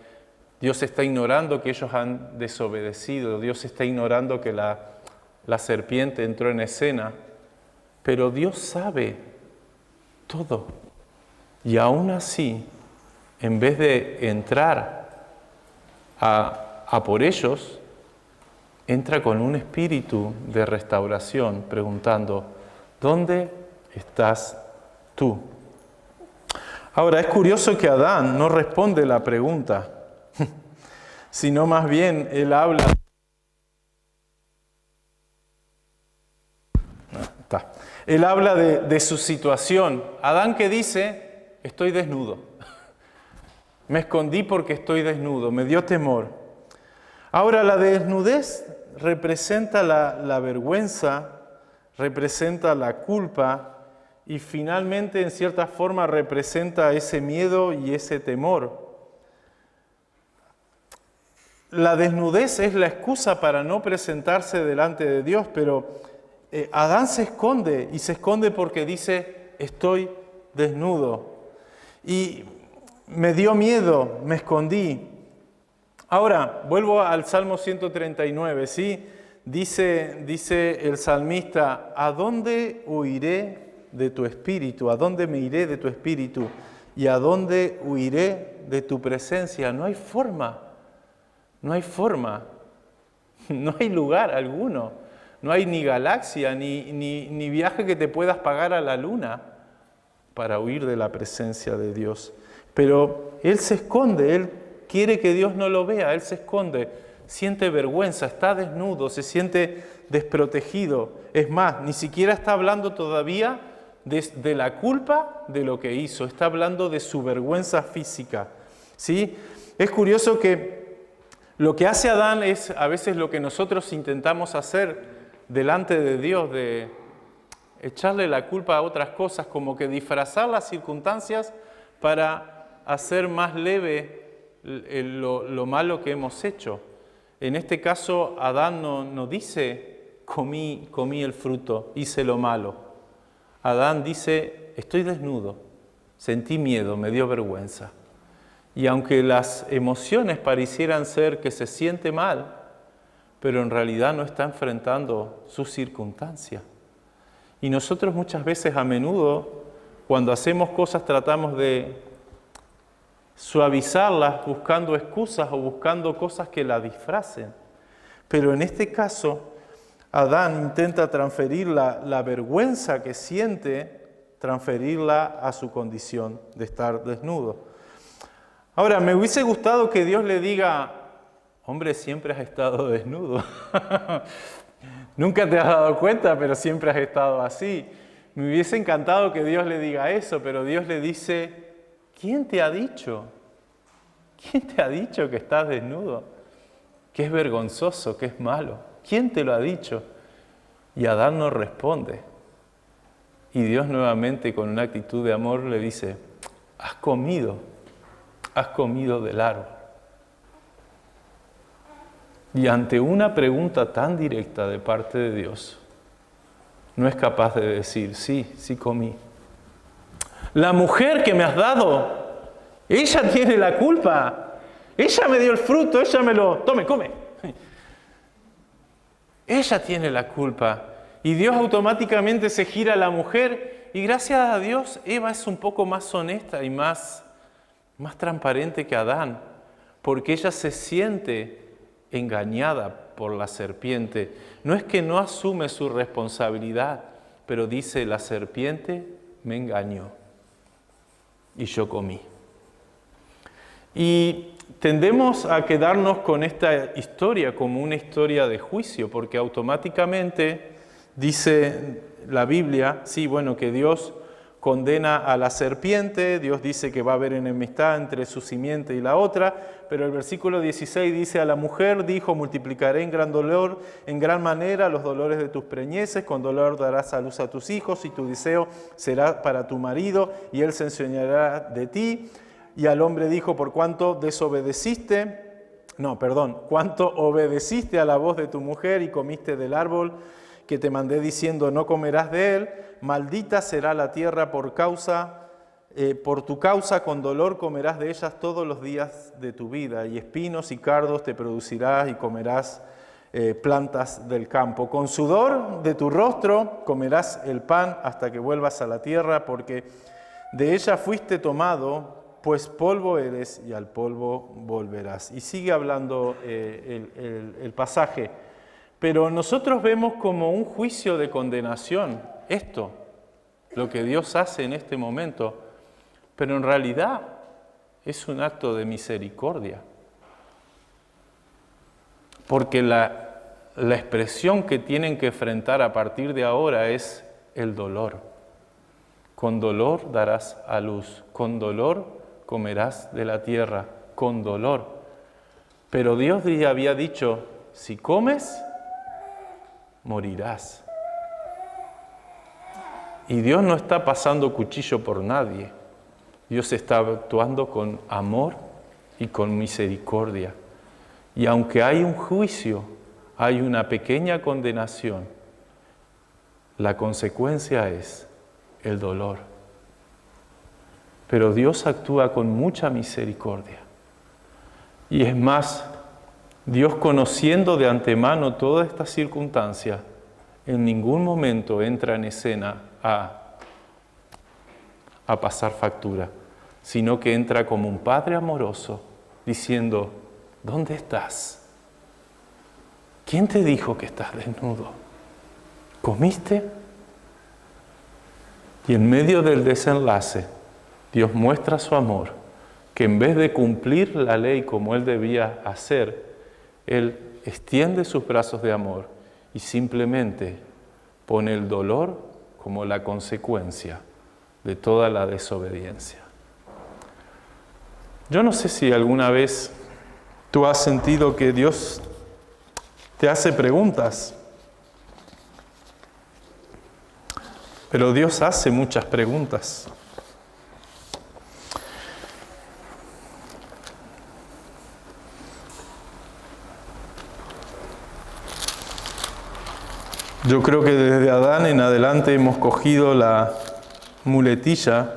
Dios está ignorando que ellos han desobedecido, Dios está ignorando que la serpiente entró en escena, pero Dios sabe todo. Y aún así, en vez de entrar a por ellos, entra con un espíritu de restauración, preguntando, ¿dónde estás tú? Ahora, es curioso que Adán no responde la pregunta, sino más bien él habla. Él habla de su situación. Adán, que dice, estoy desnudo. Me escondí porque estoy desnudo, me dio temor. Ahora, la desnudez representa la vergüenza, representa la culpa y finalmente, en cierta forma, representa ese miedo y ese temor. La desnudez es la excusa para no presentarse delante de Dios, pero Adán se esconde, y se esconde porque dice, estoy desnudo. Y me dio miedo, me escondí. Ahora, vuelvo al Salmo 139, ¿sí? Dice el salmista, ¿a dónde huiré de tu espíritu? ¿A dónde me iré de tu espíritu? ¿Y a dónde huiré de tu presencia? No hay forma, no hay forma, no hay lugar alguno. No hay ni galaxia, ni viaje que te puedas pagar a la luna para huir de la presencia de Dios. Pero él se esconde, él quiere que Dios no lo vea, él se esconde, siente vergüenza, está desnudo, se siente desprotegido. Es más, ni siquiera está hablando todavía de la culpa de lo que hizo, está hablando de su vergüenza física. ¿Sí? Es curioso que lo que hace Adán es a veces lo que nosotros intentamos hacer delante de Dios, de echarle la culpa a otras cosas, como que disfrazar las circunstancias para hacer más leve lo malo que hemos hecho. En este caso, Adán no dice comí el fruto, hice lo malo. Adán dice, estoy desnudo, sentí miedo, me dio vergüenza. Y aunque las emociones parecieran ser que se siente mal, pero en realidad no está enfrentando su circunstancia. Y nosotros muchas veces, a menudo, cuando hacemos cosas, tratamos de suavizarlas buscando excusas o buscando cosas que la disfracen. Pero en este caso, Adán intenta transferir la vergüenza que siente, transferirla a su condición de estar desnudo. Ahora, me hubiese gustado que Dios le diga, hombre, siempre has estado desnudo. Nunca te has dado cuenta, pero siempre has estado así. Me hubiese encantado que Dios le diga eso, pero Dios le dice, ¿quién te ha dicho? ¿Quién te ha dicho que estás desnudo? Que es vergonzoso, que es malo. ¿Quién te lo ha dicho? Y Adán no responde. Y Dios nuevamente, con una actitud de amor, le dice, has comido del árbol. Y ante una pregunta tan directa de parte de Dios, no es capaz de decir, sí comí. La mujer que me has dado, ella tiene la culpa. Ella me dio el fruto, ella me lo... Tome, come. Ella tiene la culpa. Y Dios automáticamente se gira a la mujer y gracias a Dios Eva es un poco más honesta y más transparente que Adán, porque ella se siente engañada por la serpiente. No es que no asume su responsabilidad, pero dice, la serpiente me engañó y yo comí. Y tendemos a quedarnos con esta historia como una historia de juicio, porque automáticamente dice la Biblia, que Dios condena a la serpiente, Dios dice que va a haber enemistad entre su simiente y la otra, pero el versículo 16 dice, a la mujer dijo, multiplicaré en gran dolor, en gran manera los dolores de tus preñeces, con dolor darás a luz a tus hijos, y tu deseo será para tu marido, y él se enseñará de ti. Y al hombre dijo, por cuanto cuanto obedeciste a la voz de tu mujer y comiste del árbol que te mandé diciendo, no comerás de él, maldita será la tierra por tu causa, con dolor comerás de ellas todos los días de tu vida, y espinos y cardos te producirás y comerás plantas del campo. Con sudor de tu rostro comerás el pan hasta que vuelvas a la tierra, porque de ella fuiste tomado, pues polvo eres y al polvo volverás. Y sigue hablando el pasaje. Pero nosotros vemos como un juicio de condenación esto, lo que Dios hace en este momento, pero en realidad es un acto de misericordia. Porque la expresión que tienen que enfrentar a partir de ahora es el dolor. Con dolor darás a luz, con dolor comerás de la tierra, con dolor. Pero Dios ya había dicho, si comes, morirás. Y Dios no está pasando cuchillo por nadie. Dios está actuando con amor y con misericordia. Y aunque hay un juicio, hay una pequeña condenación, la consecuencia es el dolor. Pero Dios actúa con mucha misericordia. Y es más, Dios, conociendo de antemano toda esta circunstancia, en ningún momento entra en escena a pasar factura, sino que entra como un padre amoroso diciendo, ¿dónde estás? ¿Quién te dijo que estás desnudo? ¿Comiste? Y en medio del desenlace, Dios muestra su amor, que en vez de cumplir la ley como Él debía hacer, Él extiende sus brazos de amor y simplemente pone el dolor como la consecuencia de toda la desobediencia. Yo no sé si alguna vez tú has sentido que Dios te hace preguntas, pero Dios hace muchas preguntas. Yo creo que desde Adán en adelante hemos cogido la muletilla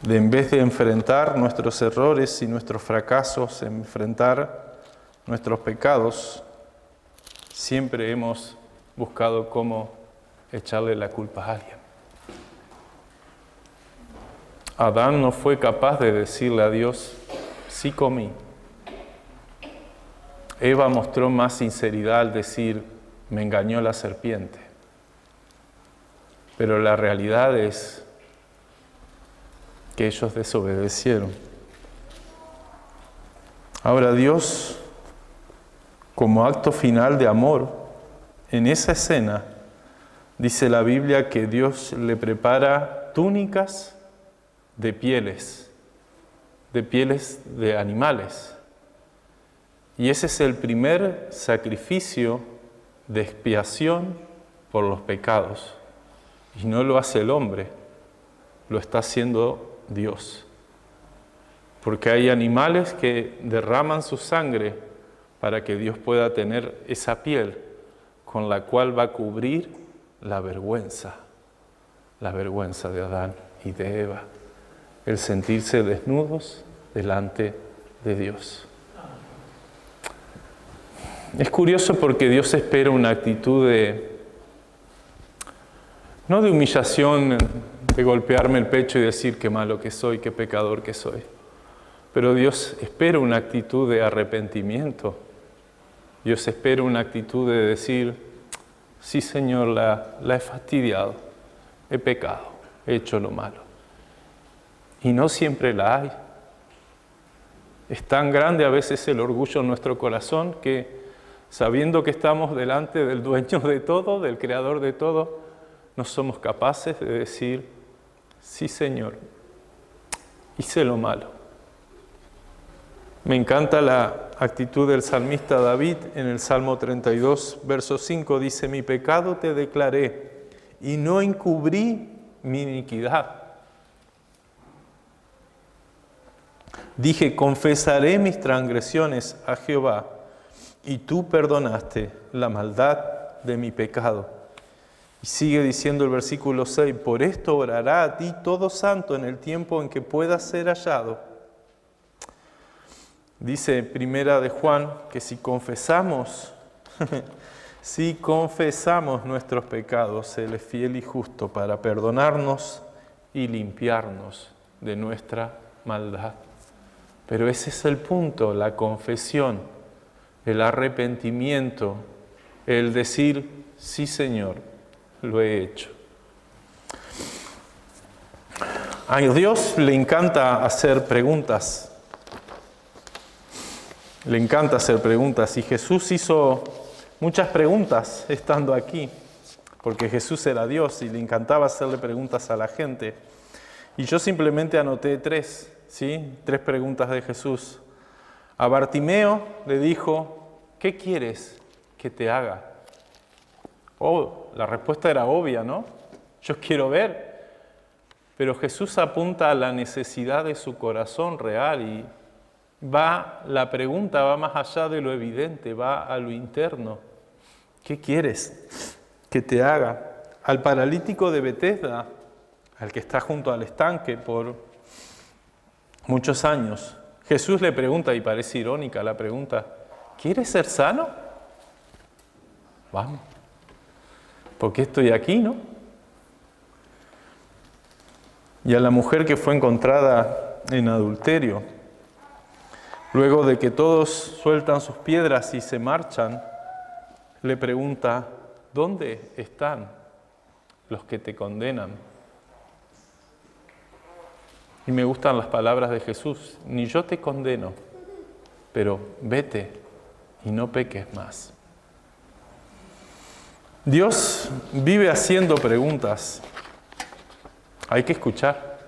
de, en vez de enfrentar nuestros errores y nuestros fracasos, enfrentar nuestros pecados, siempre hemos buscado cómo echarle la culpa a alguien. Adán no fue capaz de decirle a Dios, sí comí. Eva mostró más sinceridad al decir, me engañó la serpiente. Pero la realidad es que ellos desobedecieron. Ahora Dios, como acto final de amor, en esa escena, dice la Biblia que Dios le prepara túnicas de pieles de animales. Y ese es el primer sacrificio de expiación por los pecados. Y no lo hace el hombre, lo está haciendo Dios. Porque hay animales que derraman su sangre para que Dios pueda tener esa piel con la cual va a cubrir la vergüenza de Adán y de Eva, el sentirse desnudos delante de Dios. Es curioso porque Dios espera una actitud no de humillación, de golpearme el pecho y decir qué malo que soy, qué pecador que soy, pero Dios espera una actitud de arrepentimiento. Dios espera una actitud de decir, sí Señor, la he fastidiado, he pecado, he hecho lo malo. Y no siempre la hay. Es tan grande a veces el orgullo en nuestro corazón que, sabiendo que estamos delante del dueño de todo, del creador de todo, no somos capaces de decir, sí Señor, hice lo malo. Me encanta la actitud del salmista David en el Salmo 32, verso 5, dice, mi pecado te declaré y no encubrí mi iniquidad. Dije, confesaré mis transgresiones a Jehová, y tú perdonaste la maldad de mi pecado. Y sigue diciendo el versículo 6, por esto orará a ti todo santo en el tiempo en que pueda ser hallado. Dice Primera de Juan que si confesamos nuestros pecados, Él es fiel y justo para perdonarnos y limpiarnos de nuestra maldad. Pero ese es el punto, la confesión, el arrepentimiento, el decir, sí Señor, lo he hecho. A Dios le encanta hacer preguntas. Le encanta hacer preguntas. Y Jesús hizo muchas preguntas estando aquí, porque Jesús era Dios y le encantaba hacerle preguntas a la gente. Y yo simplemente anoté tres preguntas de Jesús. A Bartimeo le dijo, ¿qué quieres que te haga? La respuesta era obvia, ¿no? Yo quiero ver. Pero Jesús apunta a la necesidad de su corazón real y la pregunta va más allá de lo evidente, va a lo interno. ¿Qué quieres que te haga? Al paralítico de Betesda, al que está junto al estanque por muchos años, Jesús le pregunta, y parece irónica la pregunta, ¿quieres ser sano? Vamos, porque estoy aquí, ¿no? Y a la mujer que fue encontrada en adulterio, luego de que todos sueltan sus piedras y se marchan, le pregunta, ¿dónde están los que te condenan? Y me gustan las palabras de Jesús, ni yo te condeno, pero vete y no peques más. Dios vive haciendo preguntas. Hay que escuchar.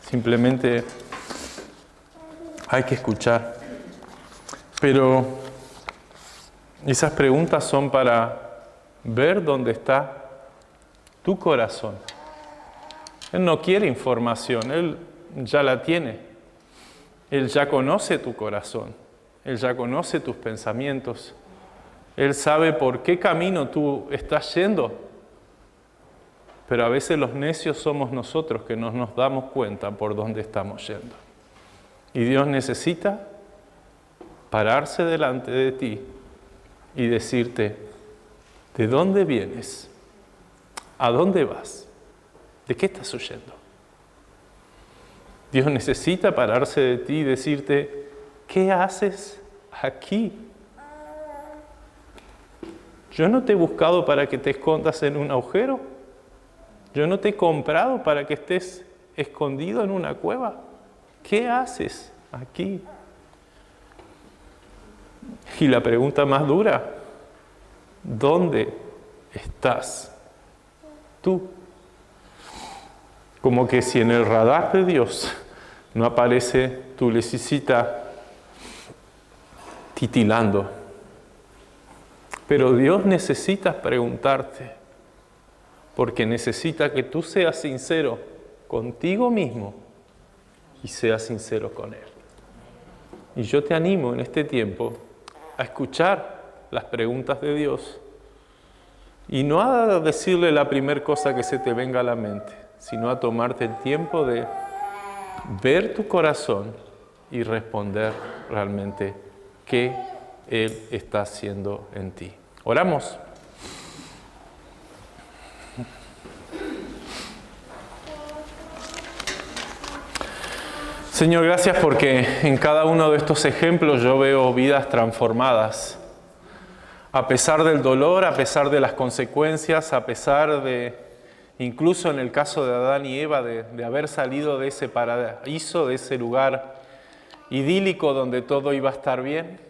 Simplemente hay que escuchar. Pero esas preguntas son para ver dónde está tu corazón. Él no quiere información, Él ya la tiene. Él ya conoce tu corazón, Él ya conoce tus pensamientos. Él sabe por qué camino tú estás yendo. Pero a veces los necios somos nosotros que no nos damos cuenta por dónde estamos yendo. Y Dios necesita pararse delante de ti y decirte, ¿de dónde vienes? ¿A dónde vas? ¿De qué estás huyendo? Dios necesita pararse de ti y decirte, ¿qué haces aquí? Yo no te he buscado para que te escondas en un agujero. Yo no te he comprado para que estés escondido en una cueva. ¿Qué haces aquí? Y la pregunta más dura, ¿dónde estás tú? Como que si en el radar de Dios no aparece tu lucecita titilando. Pero Dios necesita preguntarte, porque necesita que tú seas sincero contigo mismo y seas sincero con Él. Y yo te animo en este tiempo a escuchar las preguntas de Dios y no a decirle la primera cosa que se te venga a la mente, sino a tomarte el tiempo de ver tu corazón y responder realmente qué Él está haciendo en ti. Oramos. Señor, gracias porque en cada uno de estos ejemplos yo veo vidas transformadas. A pesar del dolor, a pesar de las consecuencias, a pesar de, incluso en el caso de Adán y Eva, de haber salido de ese paraíso, de ese lugar idílico donde todo iba a estar bien.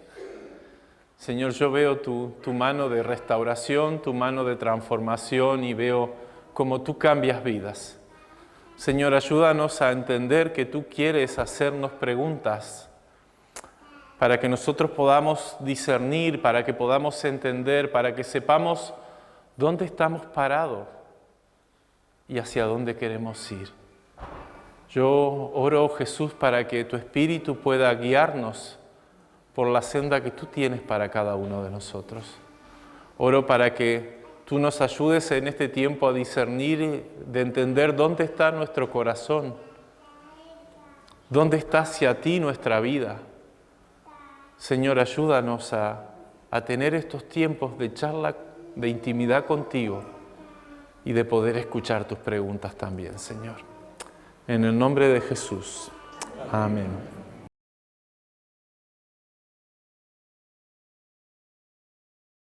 Señor, yo veo tu mano de restauración, tu mano de transformación y veo cómo tú cambias vidas. Señor, ayúdanos a entender que tú quieres hacernos preguntas para que nosotros podamos discernir, para que podamos entender, para que sepamos dónde estamos parados y hacia dónde queremos ir. Yo oro, Jesús, para que tu Espíritu pueda guiarnos por la senda que tú tienes para cada uno de nosotros. Oro para que tú nos ayudes en este tiempo a discernir, de entender dónde está nuestro corazón, dónde está hacia ti nuestra vida. Señor, ayúdanos a tener estos tiempos de charla, de intimidad contigo y de poder escuchar tus preguntas también, Señor. En el nombre de Jesús. Amén.